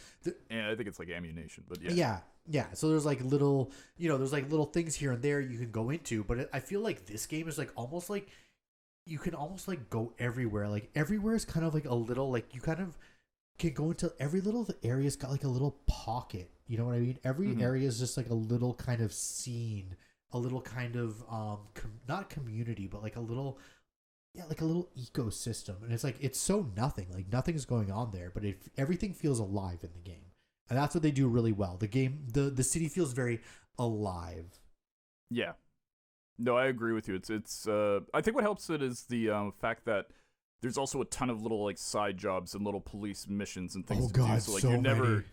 Yeah, I think it's like ammunition, but yeah. Yeah. So there's like little, there's like little things here and there you can go into, but I feel like this game is like almost like you can almost like go everywhere. Like everywhere is kind of like a little, like you kind of can go into every little area's got like a little pocket. You know what I mean? Every area is just like a little kind of scene, a little kind of not community, but like a little. Yeah, like a little ecosystem, and it's like it's so nothing. Like nothing's going on there, but everything feels alive in the game, and that's what they do really well. The game, the city feels very alive. Yeah, no, I agree with you. It's I think what helps it is the fact that there's also a ton of little like side jobs and little police missions and things to do. So like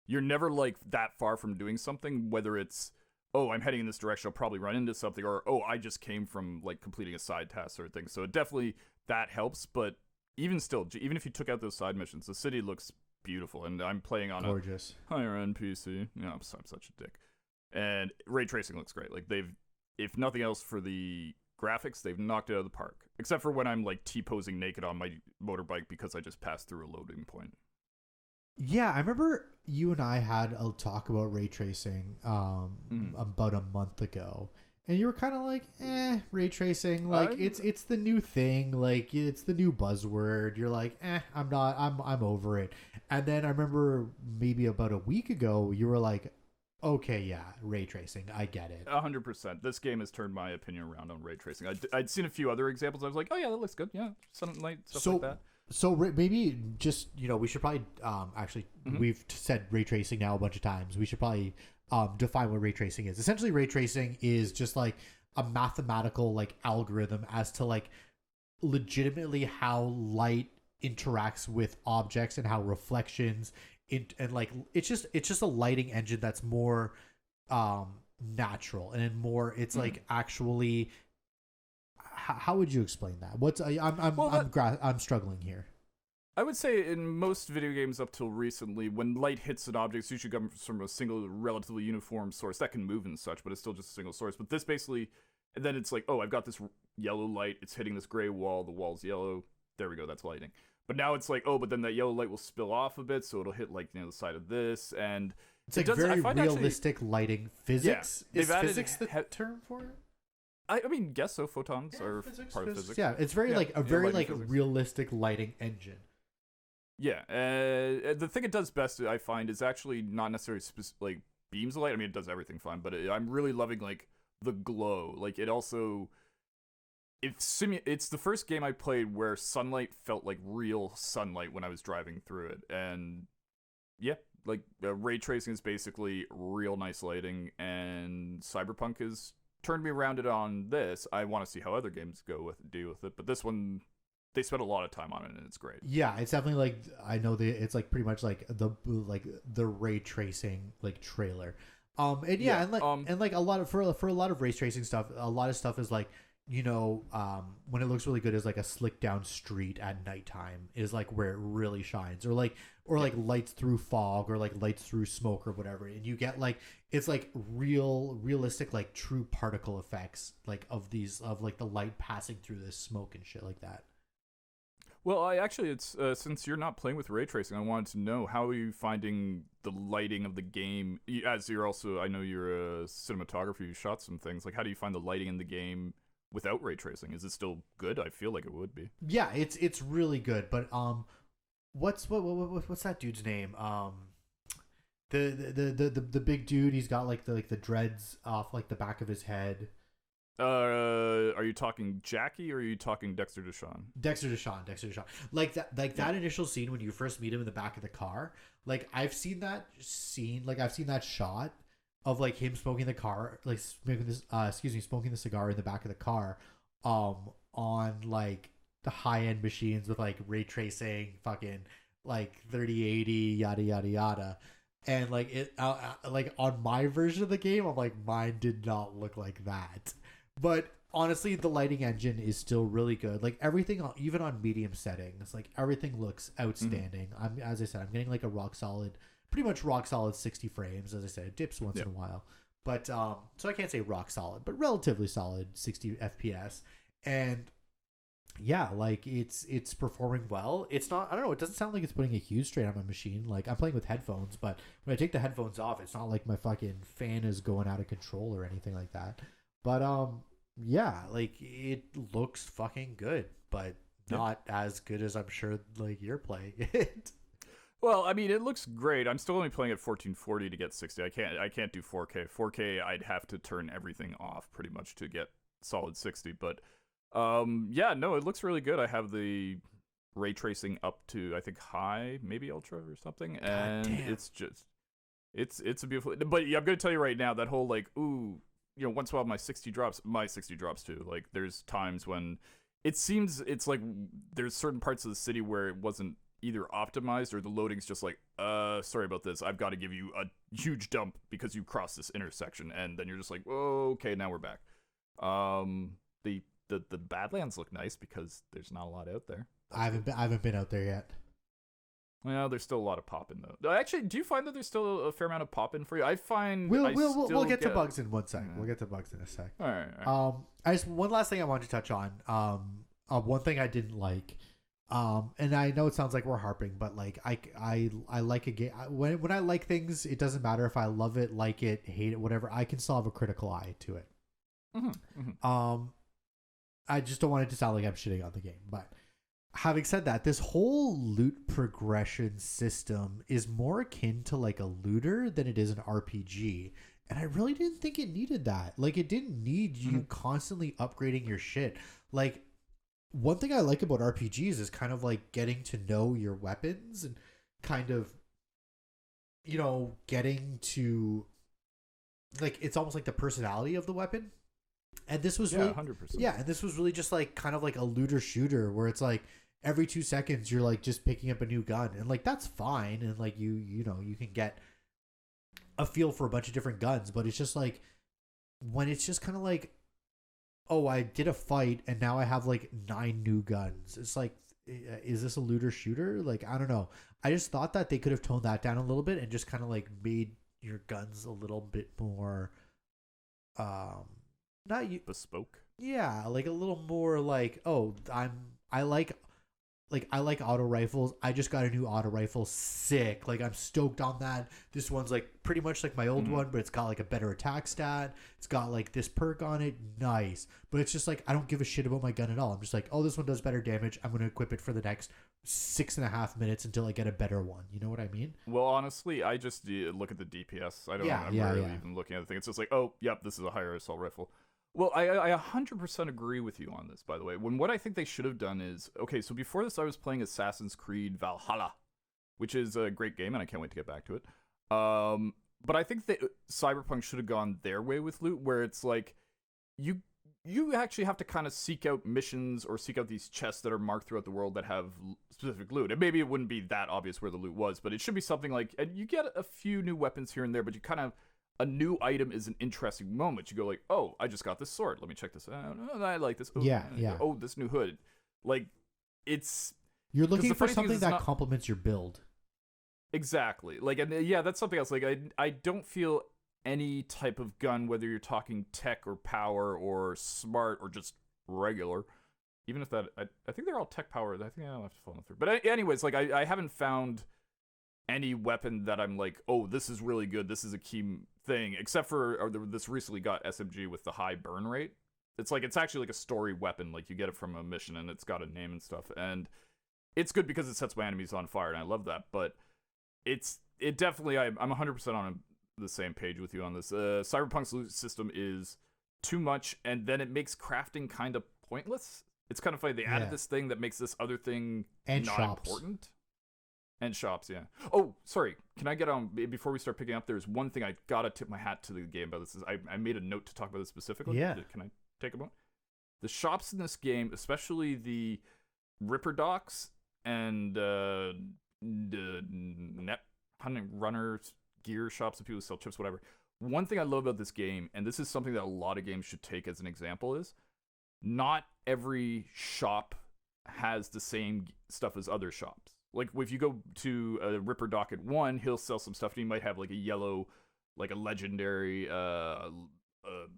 you're never like that far from doing something, whether it's, oh, I'm heading in this direction, I'll probably run into something, or, oh, I just came from, like, completing a side task sort of thing. So definitely that helps, but even still, even if you took out those side missions, the city looks beautiful, and I'm playing on gorgeous a higher end PC. I'm such a dick. And ray tracing looks great. Like, they've, if nothing else for the graphics, they've knocked it out of the park. Except for when I'm, like, T-posing naked on my motorbike because I just passed through a loading point. Yeah, I remember you and I had a talk about ray tracing about a month ago, and you were kind of like, ray tracing, like it's the new thing, like it's the new buzzword. You're like, I'm over it. And then I remember maybe about a week ago, you were like, okay, yeah, ray tracing, I get it. 100%. This game has turned my opinion around on ray tracing. I'd seen a few other examples. I was like, oh yeah, that looks good. Yeah, sunlight, stuff like that. So maybe just, we should probably, we've said ray tracing now a bunch of times. We should probably define what ray tracing is. Essentially, ray tracing is just like a mathematical like algorithm as to like legitimately how light interacts with objects and how reflections and like it's just a lighting engine that's more natural and more it's like actually. How would you explain that? I'm struggling here. I would say in most video games up till recently, when light hits an object, it's usually comes from a single, relatively uniform source that can move and such, but it's still just a single source. But this basically, and then it's like, oh, I've got this yellow light. It's hitting this gray wall. The wall's yellow. There we go. That's lighting. But now it's like, oh, but then that yellow light will spill off a bit, so it'll hit like the side of this, and it's like very realistic lighting physics. Yeah, is physics the term for it? I mean, guess so. Photons are part of physics. Yeah, it's very like a very like realistic lighting engine. Yeah, the thing it does best, I find, is actually not necessarily like beams of light. I mean, it does everything fine, but I'm really loving like the glow. Like it also, it's the first game I played where sunlight felt like real sunlight when I was driving through it, and yeah, like ray tracing is basically real nice lighting, and Cyberpunk is. Turned me around it on this. I want to see how other games deal with it, but this one they spent a lot of time on it and it's great. Yeah, it's definitely like I know it's like pretty much like the ray tracing like trailer. And Yeah, and like a lot of for a lot of race tracing stuff, a lot of stuff is like, when it looks really good is like a slick down street at nighttime is like where it really shines, or like lights through fog, or like lights through smoke or whatever, and you get like it's like realistic like true particle effects like of like the light passing through this smoke and shit like that. Well, it's since you're not playing with ray tracing, I wanted to know, how are you finding the lighting of the game? As you're also, I know you're a cinematographer, you shot some things. Like, how do you find the lighting in the game without ray tracing? Is it still good? I feel like it would be. Yeah, it's really good. But what's that dude's name? The big dude. He's got like the dreads off like the back of his head. Are you talking Jackie or are you talking Dexter Deshawn? Dexter Deshawn. Like that initial scene when you first meet him in the back of the car. Like I've seen that scene. Like I've seen that shot of like him smoking the cigar in the back of the car, on like the high end machines with like ray tracing, fucking like 3080 yada yada yada. And like it, like on my version of the game, I'm like, mine did not look like that. But honestly, the lighting engine is still really good. Like everything, even on medium settings, like everything looks outstanding. As I said, I'm getting like pretty much rock solid 60 frames. As I said, it dips once in a while, but so I can't say rock solid, but relatively solid 60 FPS. And yeah, like it's performing well. It's not, I don't know, it doesn't sound like it's putting a huge strain on my machine. Like I'm playing with headphones, but when I take the headphones off, it's not like my fucking fan is going out of control or anything like that. But yeah, like it looks fucking good, but not as good as I'm sure like you're playing it. Well, I mean, it looks great. I'm still only playing at 1440 to get 60. I can't do 4K. 4K, I'd have to turn everything off pretty much to get solid 60. But yeah, no, it looks really good. I have the ray tracing up to, I think, high, maybe ultra or something, and it's just it's a beautiful. But yeah, I'm gonna tell you right now, that whole like, ooh, once in a while my 60 drops too. Like there's times when it seems it's like there's certain parts of the city where it wasn't either optimized or the loading's just like, sorry about this, I've got to give you a huge dump because you crossed this intersection, and then you're just like, oh, okay, now we're back. The Badlands look nice because there's not a lot out there. I haven't been out there yet. Well, there's still a lot of pop-in though. Actually, do you find that there's still a fair amount of pop-in for you? I find we'll get to bugs in 1 sec. We'll get to bugs in a sec. All right. I just, one last thing I wanted to touch on. One thing I didn't like. And I know it sounds like we're harping, but like I like a game when I like things. It doesn't matter if I love it, like it, hate it, whatever. I can still have a critical eye to it. I just don't want it to sound like I'm shitting on the game, but having said that, this whole loot progression system is more akin to like a looter than it is an RPG. And I really didn't think it needed that. Like it didn't need you constantly upgrading your shit. Like one thing I like about RPGs is kind of like getting to know your weapons and kind of, getting to like, it's almost like the personality of the weapon. And this was really 100%. Yeah, and this was really just like kind of like a looter shooter where it's like every 2 seconds you're like just picking up a new gun, and like that's fine, and like you can get a feel for a bunch of different guns, but it's just like when it's just kind of like, oh, I did a fight and now I have like 9 new guns. It's like, is this a looter shooter? Like, I don't know. I just thought that they could have toned that down a little bit and just kind of like made your guns a little bit more not you bespoke. Yeah, like a little more like, oh, I like auto rifles. I just got a new auto rifle. Sick. Like I'm stoked on that. This one's like pretty much like my old one, but it's got like a better attack stat. It's got like this perk on it. Nice. But it's just like I don't give a shit about my gun at all. I'm just like, oh, this one does better damage. I'm gonna equip it for the next 6.5 minutes until I get a better one. You know what I mean? Well, honestly, I just look at the DPS. I don't know. I'm rarely even looking at the thing. It's just like, oh, yep, this is a higher assault rifle. Well, I 100% agree with you on this, by the way. What I think they should have done is, okay, so before this I was playing Assassin's Creed Valhalla, which is a great game, and I can't wait to get back to it. But I think that Cyberpunk should have gone their way with loot, where it's like, you actually have to kind of seek out missions or seek out these chests that are marked throughout the world that have specific loot. And maybe it wouldn't be that obvious where the loot was, but it should be something like, and you get a few new weapons here and there, but you kind of a new item is an interesting moment. You go like, oh, I just got this sword. Let me check this out. Oh, I like this. Oh, Yeah. Oh, this new hood. Like, it's... You're looking for something that complements your build. Exactly. Like, and yeah, that's something else. Like, I don't feel any type of gun, whether you're talking tech or power or smart or just regular, even if that... I think they're all tech powered. I think I'll have to follow through. But anyways, like, I haven't found any weapon that I'm like, oh, this is really good, this is a key thing, except for this recently got SMG with the high burn rate. It's actually like a story weapon, like you get it from a mission and it's got a name and stuff, and it's good because it sets my enemies on fire, and I love that. But it definitely, I'm 100% on the same page with you on this. Cyberpunk's loot system is too much, and then it makes crafting kind of pointless. It's kind of funny, they added this thing that makes this other thing and not shops. important. And shops, yeah. Oh, sorry. Can I get on, before we start picking up, there's one thing I gotta tip my hat to the game about this. I made a note to talk about this specifically. Yeah. Can I take a moment? The shops in this game, especially the Ripper Docks and the net hunting runners, gear shops, the people who sell chips, whatever. One thing I love about this game, and this is something that a lot of games should take as an example, is not every shop has the same stuff as other shops. Like, if you go to a Ripper Dock at 1, he'll sell some stuff, and he might have, like, a yellow, like, a legendary,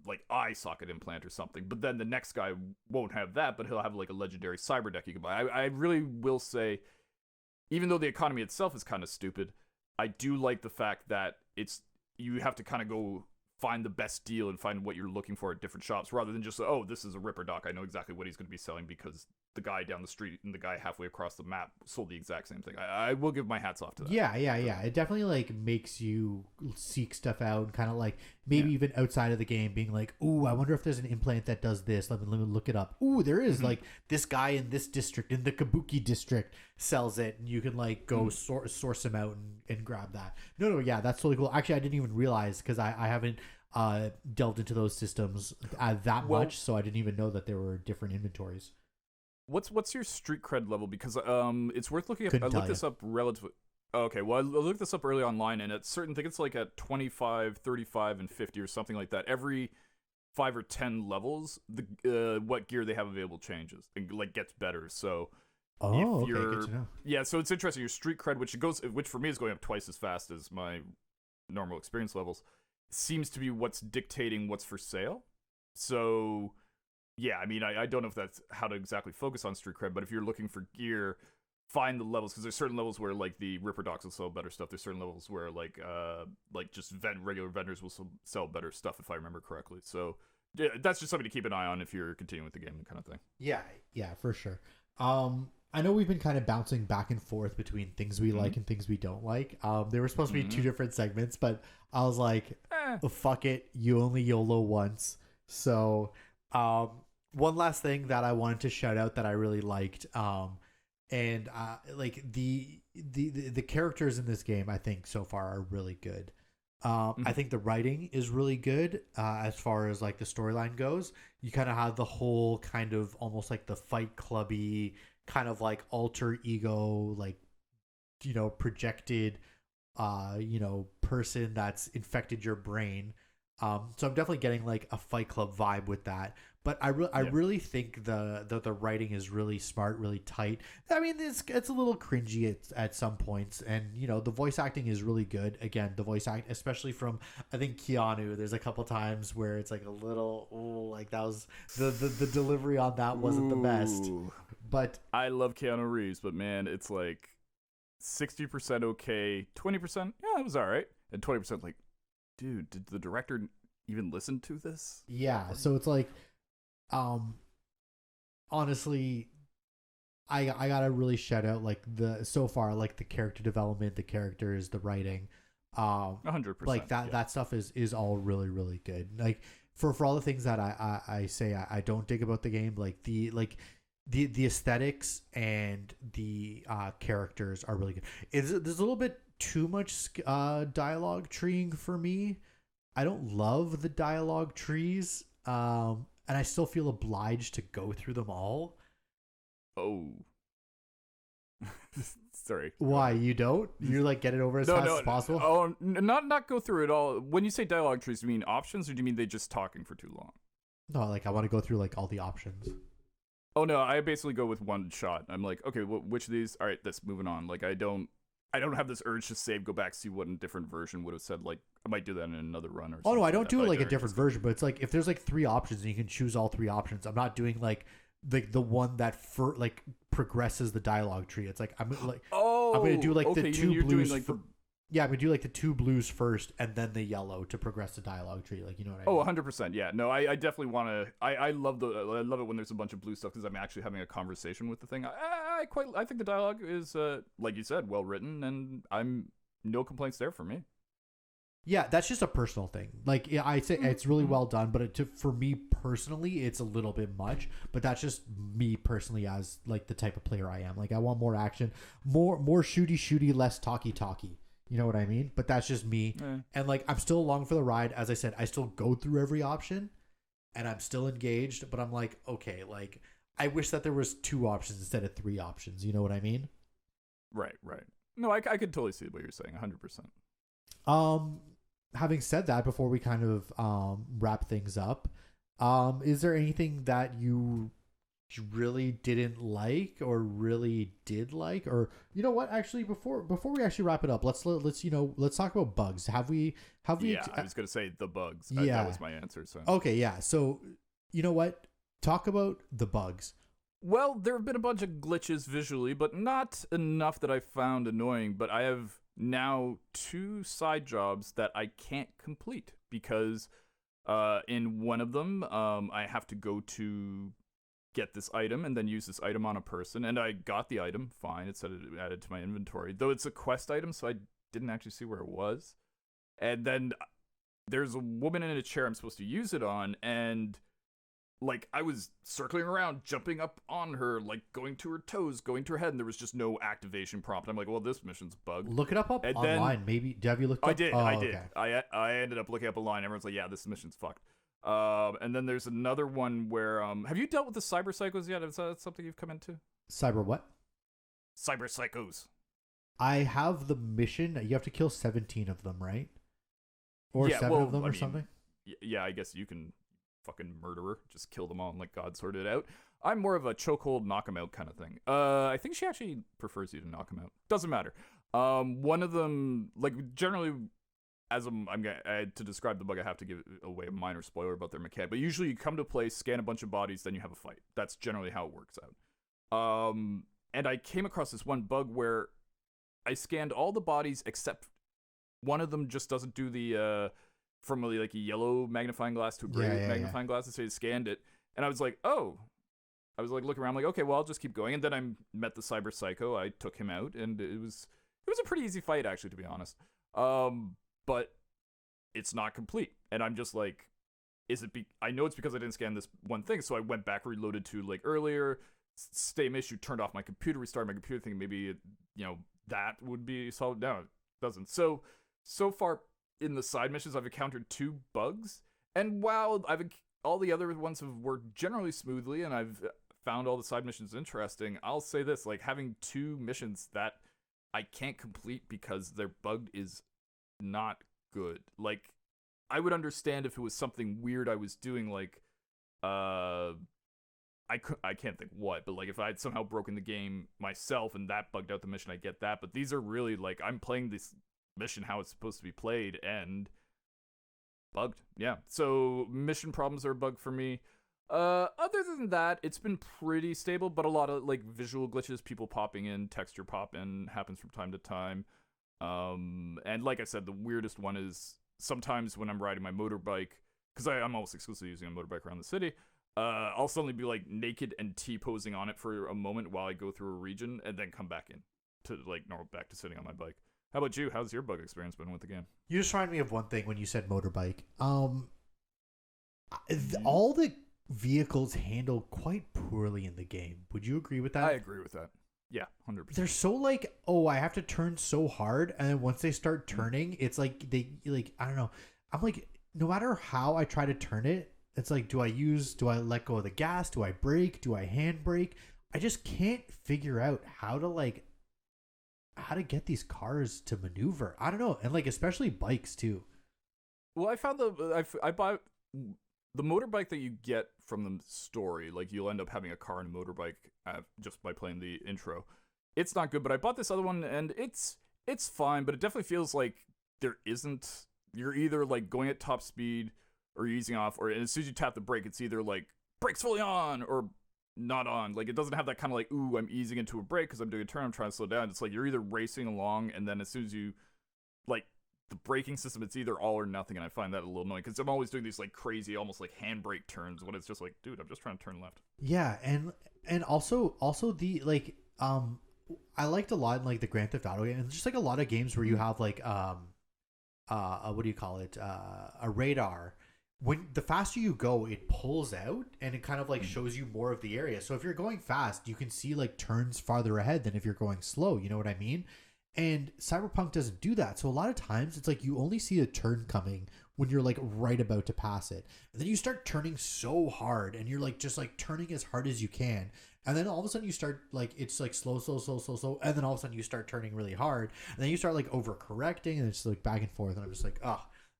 like, eye socket implant or something. But then the next guy won't have that, but he'll have, like, a legendary cyber deck you can buy. I really will say, even though the economy itself is kind of stupid, I do like the fact that you have to kind of go find the best deal and find what you're looking for at different shops, rather than just, oh, this is a Ripper Dock, I know exactly what he's going to be selling because the guy down the street and the guy halfway across the map sold the exact same thing. I will give my hats off to that. Yeah. It definitely like makes you seek stuff out, and kind of like maybe even outside of the game being like, ooh, I wonder if there's an implant that does this. Let me look it up. Ooh, there is. Like, this guy in this district, in the Kabuki district, sells it, and you can like go source him out and grab that. No, yeah, that's totally cool. Actually, I didn't even realize, because I haven't delved into those systems that much, so I didn't even know that there were different inventories. What's your street cred level? Because it's worth looking up. I looked this up relatively. Okay, well, I looked this up early online, and at certain, I think it's like at 25, 35, and 50 or something like that. Every 5 or 10 levels, the what gear they have available changes and like gets better. So, okay, good to know. Yeah, so it's interesting. Your street cred, which for me is going up twice as fast as my normal experience levels, seems to be what's dictating what's for sale. So, yeah, I mean, I don't know if that's how to exactly focus on street cred, but if you're looking for gear, find the levels, because there's certain levels where like the Ripper Docks will sell better stuff. There's certain levels where like just regular vendors will sell better stuff, if I remember correctly. So yeah, that's just something to keep an eye on if you're continuing with the game, kind of thing. Yeah, for sure. I know we've been kind of bouncing back and forth between things we like and things we don't like. They were supposed to be two different segments, but I was like, oh, fuck it, you only YOLO once. So one last thing that I wanted to shout out that I really liked, and like the characters in this game, I think so far are really good. I think the writing is really good as far as like the storyline goes. You kind of have the whole kind of almost like the Fight Clubby kind of like alter ego, like, you know, projected person that's infected your brain. So I'm definitely getting like a Fight Club vibe with that. But I really think the writing is really smart, really tight. I mean, it's a little cringy at some points, and you know the voice acting is really good. Again, the voice act, especially from I think Keanu. There's a couple times where it's like a little like that was the delivery on that wasn't the best. But I love Keanu Reeves, but man, it's like 60% okay, 20% yeah, it was all right, and 20% like, dude, did the director even listen to this? Yeah, so it's like. Honestly, I gotta really shout out like so far like the character development, the characters, the writing, 100%. Like that stuff is all really really good. Like for all the things that I say I don't dig about the game, like the aesthetics and the characters are really good. There's a little bit too much dialogue treeing for me. I don't love the dialogue trees. And I still feel obliged to go through them all. Oh. Sorry. Why you don't? You like get it over as fast as possible? Oh, not go through it all. When you say dialogue trees, do you mean options, or do you mean they just talking for too long? No, like I want to go through like all the options. Oh no, I basically go with one shot. I'm like, okay, which of these? All right, this moving on. Like I don't have this urge to save, go back, see what a different version would have said. Like I might do that in another run or something. Oh no, I don't do it like a different version, but it's like if there's like 3 options and you can choose all 3 options. I'm not doing like the one that like progresses the dialogue tree. It's like I'm gonna do like the 2 blues. Like yeah, I'm gonna do like the 2 blues first and then the yellow to progress the dialogue tree. Like you know what I mean? 100%. Yeah. No, I definitely want to. I love it when there's a bunch of blue stuff because I'm actually having a conversation with the thing. I think the dialogue is like you said, well written, and I'm no complaints there for me. Yeah, that's just a personal thing. Like, yeah, I'd say it's really well done, but for me personally, it's a little bit much. But that's just me personally as like the type of player I am. Like, I want more action, more shooty, less talky. You know what I mean? But that's just me. And like, I'm still along for the ride. As I said, I still go through every option, and I'm still engaged. But I'm like, okay, like I wish that there was 2 options instead of 3 options. You know what I mean? Right. No, I could totally see what you're saying. 100%. Having said that, before we kind of wrap things up, is there anything that you really didn't like or really did like, or you know what? Actually, before we actually wrap it up, let's talk about bugs. Have we? Yeah, I was gonna say the bugs. Yeah, that was my answer. So okay, yeah. So you know what? Talk about the bugs. Well, there have been a bunch of glitches visually, but not enough that I found annoying. But I have now 2 side jobs that I can't complete because in one of them I have to go to get this item and then use this item on a person, and I got the item, fine, it said it added to my inventory, though it's a quest item, so I didn't actually see where it was. And then there's a woman in a chair I'm supposed to use it on, and like I was circling around, jumping up on her, like going to her toes, going to her head, and there was just no activation prompt. I'm like, well, this mission's bugged. Look it up online. Then, maybe have you looked up? I did. Okay. I ended up looking up a line. Everyone's like, yeah, this mission's fucked. And then there's another one where have you dealt with the cyber psychos yet? Is that something you've come into? Cyber what? Cyber psychos. I have the mission. You have to kill 17 of them, right? Or yeah, 7 of them, or something. Yeah, I guess you can. Fucking murderer, just kill them all and let God sort it out. I'm more of a chokehold, knock them out kind of thing. I think she actually prefers you to knock them out. Doesn't matter. One of them, like generally, as to describe the bug, I have to give away a minor spoiler about their mechanic. But usually, you come to a place, scan a bunch of bodies, then you have a fight. That's generally how it works out. And I came across this one bug where I scanned all the bodies except one of them just doesn't do the from like a yellow magnifying glass to a gray magnifying glass. So I scanned it, and I was like, oh. I was like looking around, like, okay, well, I'll just keep going. And then I met the cyber psycho. I took him out, and it was a pretty easy fight, actually, to be honest. But it's not complete, and I'm just like, I know it's because I didn't scan this one thing, so I went back, reloaded to like earlier, same issue, turned off my computer, restarted my computer, thinking maybe that would be solved. No, it doesn't. So far in the side missions, I've encountered 2 bugs, and while all the other ones have worked generally smoothly, and I've found all the side missions interesting, I'll say this, like, having 2 missions that I can't complete because they're bugged is not good. Like, I would understand if it was something weird I was doing, like, I can't think what, but like if I had somehow broken the game myself and that bugged out the mission, I get that. But these are really like, I'm playing this mission how it's supposed to be played and bugged. Yeah. So mission problems are a bug for me. Other than that, it's been pretty stable, but a lot of like visual glitches, people popping in, texture pop in, happens from time to time. And like I said, the weirdest one is sometimes when I'm riding my motorbike, because I'm almost exclusively using a motorbike around the city, I'll suddenly be like naked and T-posing on it for a moment while I go through a region and then come back in to like back to sitting on my bike. How about you? How's your bug experience been with the game? You just reminded me of one thing when you said motorbike. All the vehicles handle quite poorly in the game. Would you agree with that? I agree with that. Yeah, 100%. They're so like, oh, I have to turn so hard, and then once they start turning, it's like I don't know. I'm like, no matter how I try to turn it, it's like, do I let go of the gas? Do I brake? Do I hand brake? I just can't figure out how to get these cars to maneuver. I don't know, and like especially bikes too. Well, I found I bought the motorbike that you get from the story. Like you'll end up having a car and a motorbike just by playing the intro. It's not good, but I bought this other one and it's fine, but it definitely feels like there isn't. You're either like going at top speed or you're easing off, or as soon as you tap the brake, it's either like brakes fully on or not on. Like it doesn't have that kind of like, ooh, I'm easing into a brake because I'm doing a turn, I'm trying to slow down. It's like you're either racing along, and then as soon as you like the braking system, it's either all or nothing, and I find that a little annoying because I'm always doing these like crazy, almost like handbrake turns when it's just like, dude, I'm just trying to turn left. Yeah, and also the like I liked a lot in like the Grand Theft Auto game, and just like a lot of games where you have like what do you call it, a radar. When the faster you go, it pulls out and it kind of like shows you more of the area. So if you're going fast, you can see like turns farther ahead than if you're going slow. You know what I mean? And Cyberpunk doesn't do that. So a lot of times it's like you only see a turn coming when you're like right about to pass it. And then you start turning so hard and you're like just like turning as hard as you can. And then all of a sudden you start like, it's like slow. And then all of a sudden you start turning really hard. And then you start like overcorrecting and it's like back and forth. And I'm just like,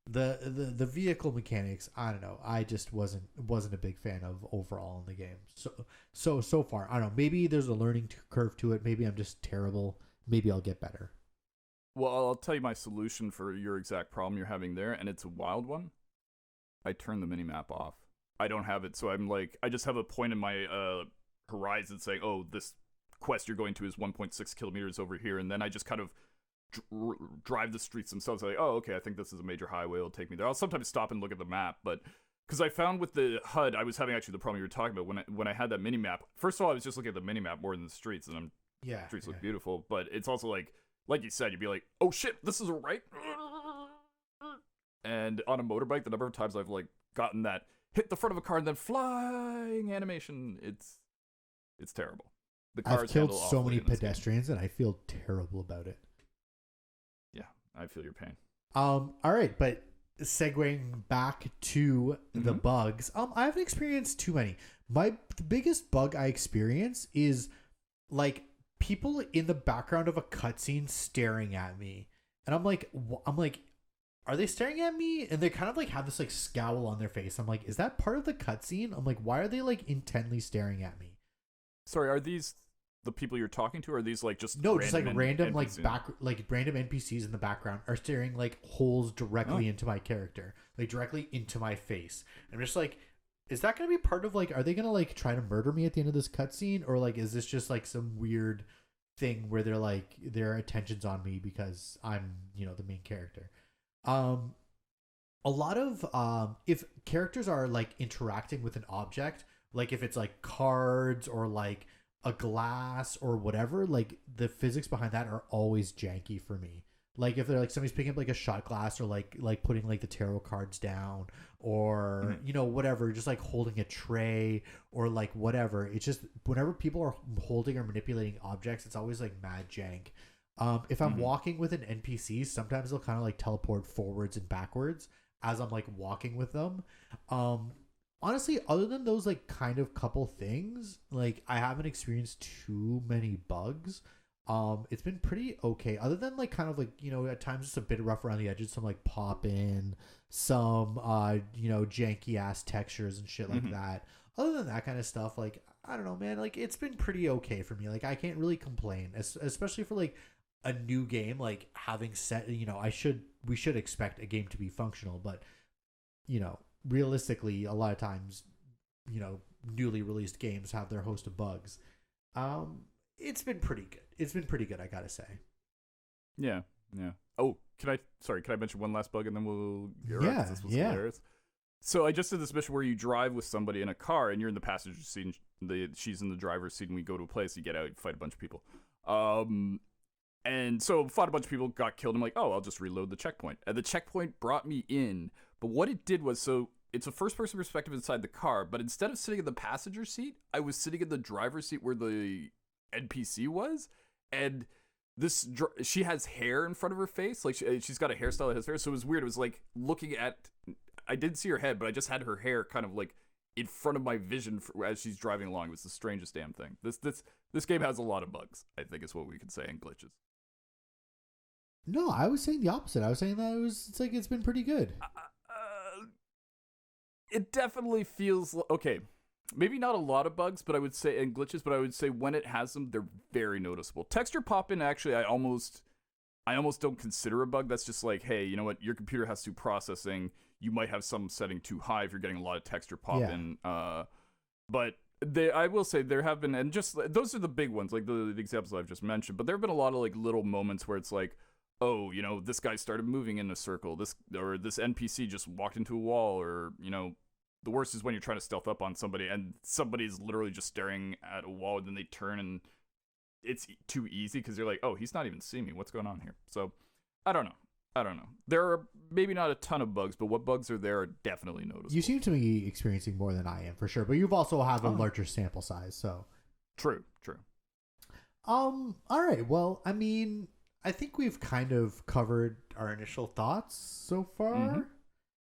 the vehicle mechanics, I don't know. I just wasn't a big fan of overall in the game. So far, I don't know. Maybe there's a learning curve to it. Maybe I'm just terrible. Maybe I'll get better. Well, I'll tell you my solution for your exact problem you're having there, and it's a wild one. I turn the minimap off. I don't have it, so I'm like, I just have a point in my horizon saying, oh, this quest you're going to is 1.6 kilometers over here, and then I just kind of drive the streets themselves. Like, oh, okay, I think this is a major highway. It'll take me there. I'll sometimes stop and look at the map, but because I found with the HUD, I was having actually the problem you were talking about when I had that minimap. First of all, I was just looking at the minimap more than the streets, and streets look beautiful, but it's also like you said, you'd be like, oh shit, this is a right. And on a motorbike, the number of times I've like gotten that hit the front of a car and then flying animation, it's terrible. The cars I've killed so many pedestrians and I feel terrible about it. Yeah, I feel your pain. All right, but segueing back to the bugs, I haven't experienced too many. The biggest bug I experience is like people in the background of a cutscene staring at me, and I'm like, are they staring at me? And they kind of like have this like scowl on their face. I'm like, is that part of the cutscene? I'm like, why are they like intently staring at me? Sorry, are these the people you're talking to, or are these like just just like random NPCs? like random NPCs in the background are staring like holes directly into my character, like directly into my face. I'm just like, is that going to be part of like, are they going to like try to murder me at the end of this cutscene, or like is this just like some weird thing where they're like their attention's on me because I'm the main character? A lot of if characters are like interacting with an object, like if it's like cards or like a glass or whatever, like the physics behind that are always janky for me. Like if they're like somebody's picking up like a shot glass or like putting like the tarot cards down or whatever, just like holding a tray or like whatever. It's just whenever people are holding or manipulating objects, it's always like mad jank. If I'm walking with an NPC, sometimes they'll kind of like teleport forwards and backwards as I'm like walking with them. Honestly, other than those like kind of couple things, like I haven't experienced too many bugs. It's been pretty okay, other than like kind of like at times it's a bit rough around the edges, some like pop in, some janky ass textures and shit like that. Other than that kind of stuff, like I don't know, man, like it's been pretty okay for me. Like I can't really complain, especially for like a new game. Like having set, we should expect a game to be functional, but realistically, a lot of times, newly released games have their host of bugs. It's been pretty good. I gotta say. Yeah. Oh, can I mention one last bug and then we'll get right? 'Cause this was hilarious. So I just did this mission where you drive with somebody in a car and you're in the passenger seat and she's in the driver's seat, and we go to a place, you get out, you fight a bunch of people. And so fought a bunch of people, got killed. I'm like, oh, I'll just reload the checkpoint. And the checkpoint brought me in. But what it did was, so it's a first-person perspective inside the car, but instead of sitting in the passenger seat, I was sitting in the driver's seat where the NPC was. And she has hair in front of her face. Like she's got a hairstyle that has hair. So it was weird. It was like looking at, I didn't see her head, but I just had her hair kind of like in front of my vision as she's driving along. It was the strangest damn thing. This game has a lot of bugs, I think is what we could say, and glitches. No, I was saying the opposite. I was saying that it's been pretty good. It definitely feels okay. Maybe not a lot of bugs, but I would say, and glitches, but I would say when it has them, they're very noticeable. Texture pop-in, actually, I almost don't consider a bug. That's just like, hey, you know what? Your computer has to do processing. You might have some setting too high if you're getting a lot of texture pop-in. Yeah. But I will say there have been, and just those are the big ones, like the examples I've just mentioned. But there have been a lot of like little moments where it's like, oh, you know, this guy started moving in a circle. This NPC just walked into a wall, or you know. The worst is when you're trying to stealth up on somebody and somebody's literally just staring at a wall and then they turn and it's too easy because you're like, oh, he's not even seeing me. What's going on here? So, I don't know. There are maybe not a ton of bugs, but what bugs are there are definitely noticeable. You seem to be experiencing more than I am, for sure. But you've also have a larger sample size, so. True. All right. Well, I mean, I think we've kind of covered our initial thoughts so far.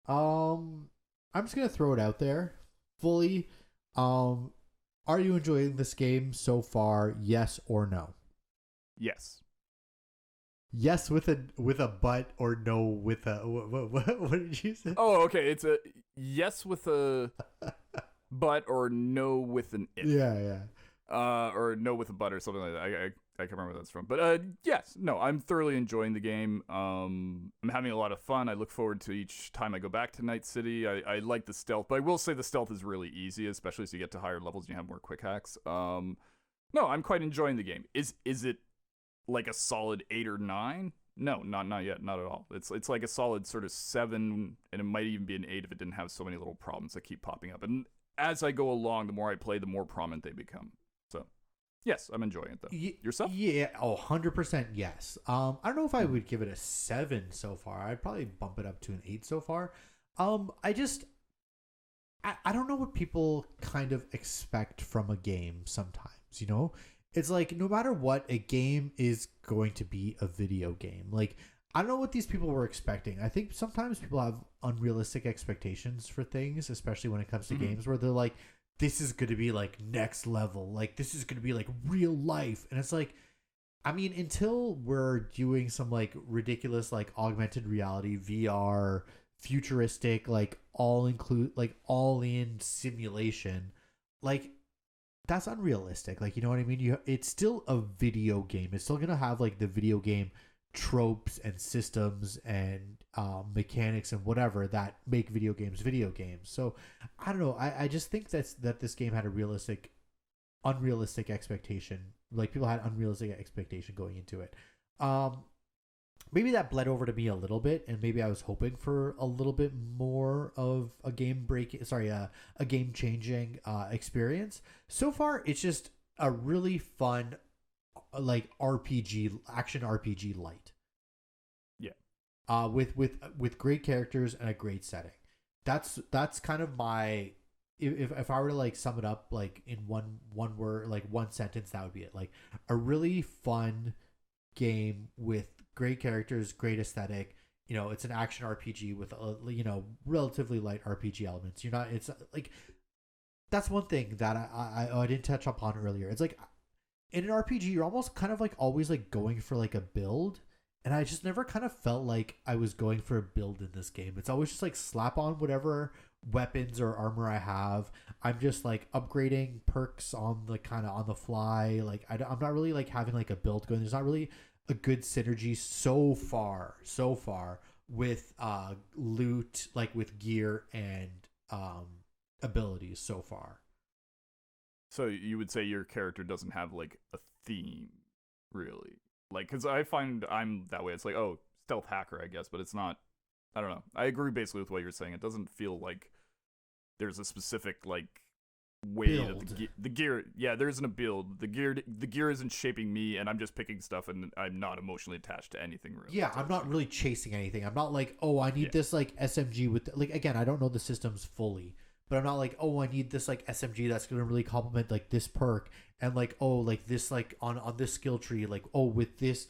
Mm-hmm. I'm just going to throw it out there fully. Are you enjoying this game so far? Yes or no? Yes. Yes with a but, or no with a what did you say? Oh, okay. It's a yes with a but, or no with an if. Yeah. Or no with a but or something like that. I can't remember where that's from. But yes, no, I'm thoroughly enjoying the game. I'm having a lot of fun. I look forward to each time I go back to Night City. I like the stealth, but I will say the stealth is really easy, especially as you get to higher levels and you have more quick hacks. No, I'm quite enjoying the game. Is it like a solid 8 or 9? No, not yet, not at all. It's like a solid sort of 7, and it might even be an 8 if it didn't have so many little problems that keep popping up. And as I go along, the more I play, the more prominent they become. So, yes, I'm enjoying it, though. Yourself? Yeah, 100% yes. I don't know if I would give it a 7 so far. I'd probably bump it up to an 8 so far. I don't know what people kind of expect from a game sometimes, you know? It's like, no matter what, a game is going to be a video game. Like, I don't know what these people were expecting. I think sometimes people have unrealistic expectations for things, especially when it comes to games, where they're like, this is going to be like next level. Like, this is going to be like real life. And it's like, I mean, until we're doing some like ridiculous, like augmented reality, VR, futuristic, like all in simulation, like that's unrealistic. Like, you know what I mean? It's still a video game. It's still going to have like the video game tropes and systems and mechanics and whatever that make video games. So I don't know. I just think that this game had a unrealistic expectation. Like, people had unrealistic expectation going into it. Maybe that bled over to me a little bit, and maybe I was hoping for a little bit more of a game changing experience. So far, it's just a really fun, like action RPG light. Yeah. With great characters and a great setting. That's kind of my, if I were to like sum it up like in one word, like one sentence, that would be it. Like, a really fun game with great characters, great aesthetic. You know, it's an action RPG with relatively light RPG elements. It's like, that's one thing that I didn't touch upon earlier. It's like, in an RPG, you're almost kind of like always like going for like a build, and I just never kind of felt like I was going for a build in this game. It's always just like slap on whatever weapons or armor I have. I'm just like upgrading perks on the fly. Like, I'm not really like having like a build going. There's not really a good synergy so far with loot, like with gear and abilities so far. So you would say your character doesn't have like a theme, really? Like, because I find I'm that way. It's like, oh, stealth hacker, I guess, but it's not. I don't know. I agree basically with what you're saying. It doesn't feel like there's a specific like way that the gear. Yeah, there isn't a build. The gear isn't shaping me, and I'm just picking stuff, and I'm not emotionally attached to anything really. Yeah, I'm not really chasing anything. I'm not like, oh, I need this like SMG with like, again, I don't know the systems fully. But I'm not like, oh, I need this like SMG that's gonna really complement like this perk, and like, oh, like this like on this skill tree, like, oh, with this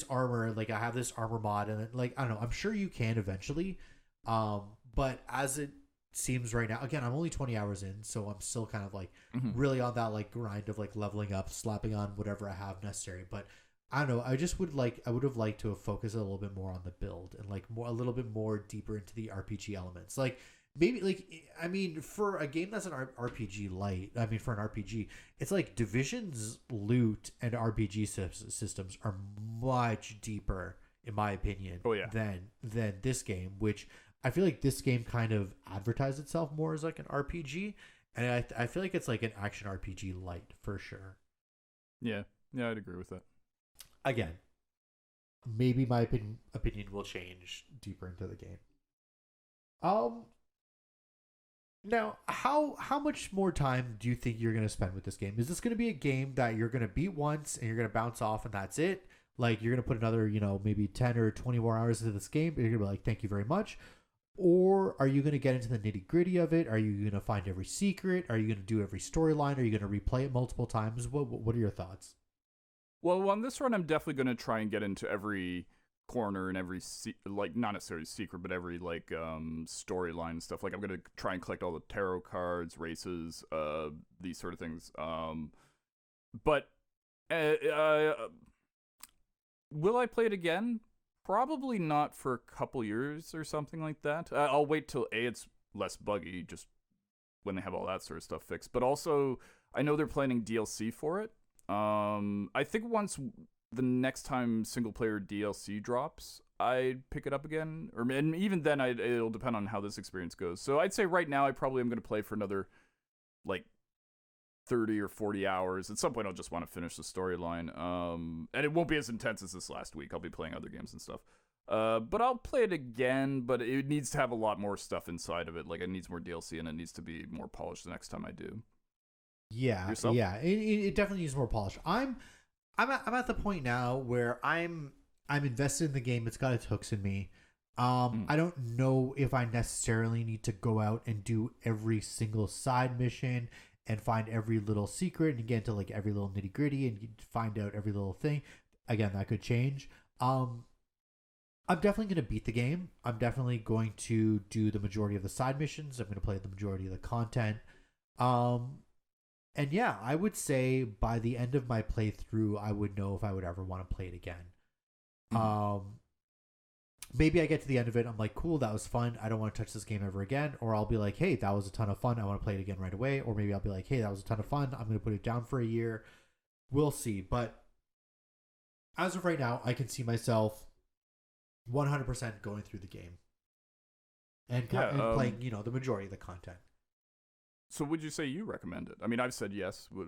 armor, like I have this armor mod, and like, I don't know. I'm sure you can eventually, but as it seems right now, again, I'm only 20 hours in, so I'm still kind of like Mhm. really on that like grind of like leveling up, slapping on whatever I have necessary. But I don't know, I would have liked to have focused a little bit more on the build and like a little bit more deeper into the RPG elements. Like maybe like, I mean, for a game that's an RPG light, I mean, for an RPG, it's like Division's loot and RPG systems are much deeper, in my opinion, Oh, yeah. than this game, which I feel like this game kind of advertised itself more as like an RPG, and I feel like it's like an action RPG light for sure. Yeah, I'd agree with that. Again, maybe my opinion will change deeper into the game. Now, how much more time do you think you're going to spend with this game? Is this going to be a game that you're going to beat once and you're going to bounce off and that's it? Like, you're going to put another, maybe 10 or 20 more hours into this game, but you're going to be like, thank you very much? Or are you going to get into the nitty-gritty of it? Are you going to find every secret? Are you going to do every storyline? Are you going to replay it multiple times? What are your thoughts? Well, on this run, I'm definitely going to try and get into every corner and every like, not necessarily secret, but every like storyline and stuff. Like, I'm going to try and collect all the tarot cards, races, these sort of things. But will I play it again? Probably not for a couple years or something like that. I'll wait till it's less buggy, just when they have all that sort of stuff fixed. But also, I know they're planning DLC for it. I think once the next time single player DLC drops, I'd pick it up again. And even then, it'll depend on how this experience goes. So I'd say right now, I probably am going to play for another like 30 or 40 hours. At some point, I'll just want to finish the storyline. And it won't be as intense as this last week. I'll be playing other games and stuff. But I'll play it again, but it needs to have a lot more stuff inside of it. Like, it needs more DLC, and it needs to be more polished the next time I do. Yeah, Yourself? yeah. It definitely needs more polish. I'm at the point now where I'm invested in the game. It's got its hooks in me. I don't know if I necessarily need to go out and do every single side mission and find every little secret and get into like every little nitty gritty and find out every little thing. Again, that could change. I'm definitely going to beat the game. I'm definitely going to do the majority of the side missions. I'm going to play the majority of the content. And yeah, I would say by the end of my playthrough, I would know if I would ever want to play it again. Maybe I get to the end of it, I'm like, cool, that was fun. I don't want to touch this game ever again. Or I'll be like, hey, that was a ton of fun. I want to play it again right away. Or maybe I'll be like, hey, that was a ton of fun. I'm going to put it down for a year. We'll see. But as of right now, I can see myself 100% going through the game and playing, the majority of the content. So would you say you recommend it? I mean, I've said yes. What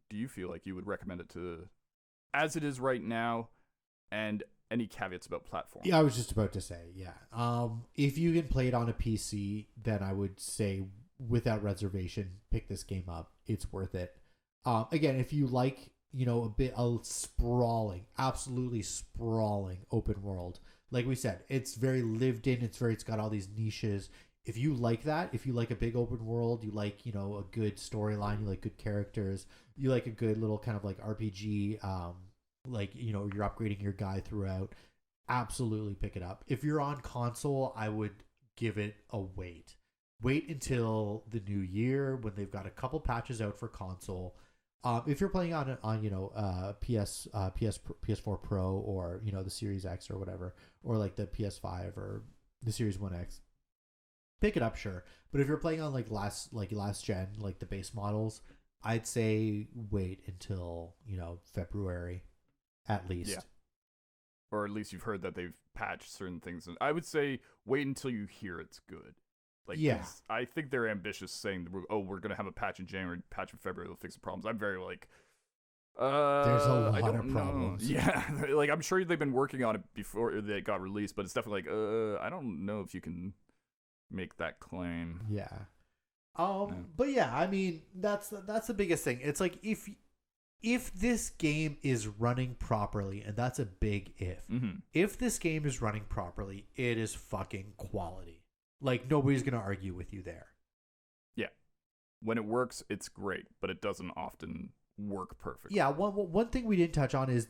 do you feel like you would recommend it to as it is right now, and any caveats about platform? Yeah, I was just about to say, yeah. If you can play it on a PC, then I would say without reservation, pick this game up. It's worth it. Again, if you like, a sprawling, absolutely sprawling open world, like we said, it's very lived in. It's got all these niches. If you like that, if you like a big open world, you like, a good storyline, you like good characters, you like a good little kind of like RPG, like, you're upgrading your guy throughout, absolutely pick it up. If you're on console, I would give it a wait. Wait until the new year when they've got a couple patches out for console. If you're playing on PS4 Pro or, the Series X or whatever, or like the PS5 or the Series 1X, pick it up, sure. But if you're playing on like last gen, like the base models, I'd say wait until, February at least. Yeah. Or at least you've heard that they've patched certain things. And I would say wait until you hear it's good. Like, yeah. I think they're ambitious saying, we're going to have a patch in January, patch in February, they'll fix the problems. I'm very like, there's a lot of problems. Yeah. Like, I'm sure they've been working on it before they got released, but it's definitely like, I don't know if you can make that claim. Yeah. But yeah, I mean, that's the biggest thing. It's like if this game is running properly, and that's a big if. Mm-hmm. If this game is running properly, it is fucking quality. Like, nobody's going to argue with you there. Yeah. When it works, it's great, but it doesn't often work perfectly. Yeah, one thing we didn't touch on is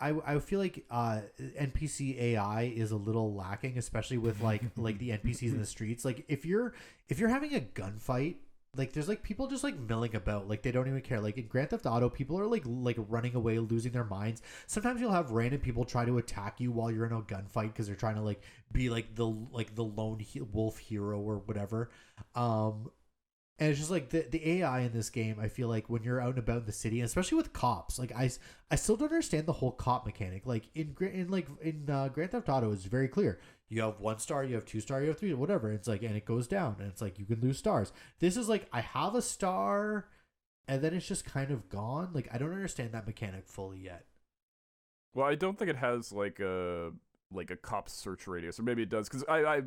I feel like NPC AI is a little lacking, especially with like the NPCs in the streets. Like if you're having a gunfight, like there's like people just like milling about, like they don't even care. Like in Grand Theft Auto, people are like running away, losing their minds. Sometimes you'll have random people try to attack you while you're in a gunfight because they're trying to like be like the lone wolf hero or whatever. And it's just like the AI in this game, I feel like when you're out and about in the city, and especially with cops, like I still don't understand the whole cop mechanic. Like in Grand Theft Auto, it's very clear. You have 1 star, you have 2 star, you have 3, whatever. It's like, and it goes down, and it's like you can lose stars. This is like I have a star, and then it's just kind of gone. Like I don't understand that mechanic fully yet. Well, I don't think it has like a cop search radius, or maybe it does, because I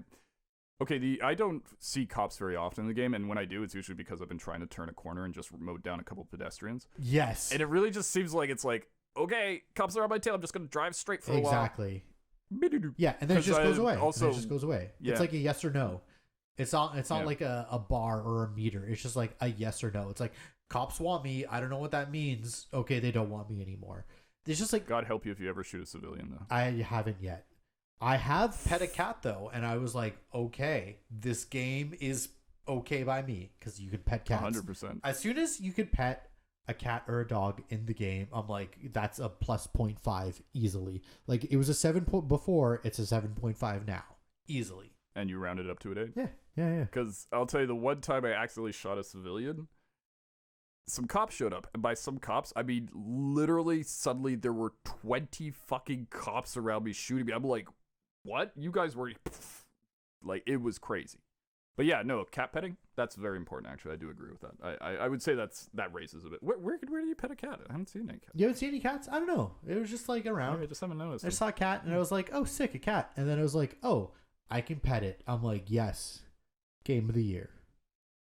don't see cops very often in the game, and when I do, it's usually because I've been trying to turn a corner and just mowed down a couple pedestrians. Yes. And it really just seems like it's like, okay, cops are on my tail, I'm just going to drive straight for a while. Exactly. Yeah, and then it just goes away. Also, it just goes away. Yeah. It's like a yes or no. It's not like a bar or a meter. It's just like a yes or no. It's like, cops want me. I don't know what that means. Okay, they don't want me anymore. It's just like... God help you if you ever shoot a civilian, though. I haven't yet. I have pet a cat, though, and I was like, okay, this game is okay by me, because you can pet cats. 100%. As soon as you could pet a cat or a dog in the game, I'm like, that's a plus 0.5 easily. Like, it was a 7 before, it's a 7.5 now. Easily. And you rounded it up to an 8? Yeah. Because I'll tell you, the one time I accidentally shot a civilian, some cops showed up. And by some cops, I mean, literally, suddenly there were 20 fucking cops around me shooting me. I'm like, what? You guys were... Like, it was crazy. But yeah, no, cat petting, that's very important, actually. I do agree with that. I would say that raises a bit. Where do you pet a cat? I haven't seen any cats. You haven't seen any cats? I don't know. It was just like around. I just haven't noticed. I saw a cat and I was like, oh, sick, a cat. And then I was like, oh, I can pet it. I'm like, yes, game of the year.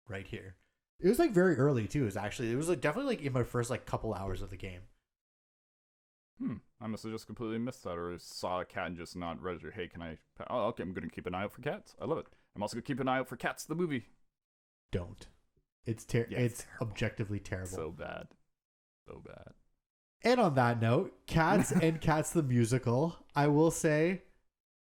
Right here. It was like very early too. It was like definitely like in my first like couple hours of the game. I must have just completely missed that, or saw a cat and just not registered. Hey, can I? Oh, okay. I'm gonna keep an eye out for cats. I love it. I'm also gonna keep an eye out for Cats the movie. Don't. It's it's objectively terrible. So bad. And on that note, Cats and Cats the musical. I will say,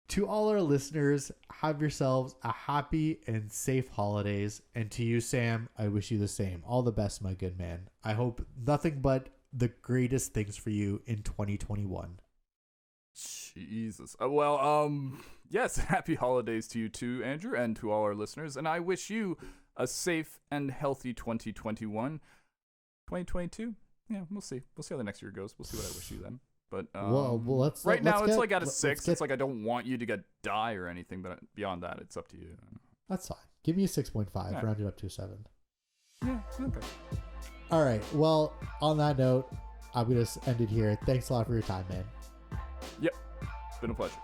to all our listeners, have yourselves a happy and safe holidays. And to you, Sam, I wish you the same. All the best, my good man. I hope nothing but the greatest things for you in 2021. Jesus. Yes, happy holidays to you too, Andrew, and to all our listeners. And I wish you a safe and healthy 2021. 2022? Yeah, we'll see. We'll see how the next year goes. We'll see what I wish you then. But let's now it's like at a 6. It's like I don't want you to die or anything, but beyond that, it's up to you. That's fine. Give me a 6.5. Round it up to a 7. Yeah, okay. All right. Well, on that note, I'm going to end it here. Thanks a lot for your time, man. Yep. It's been a pleasure.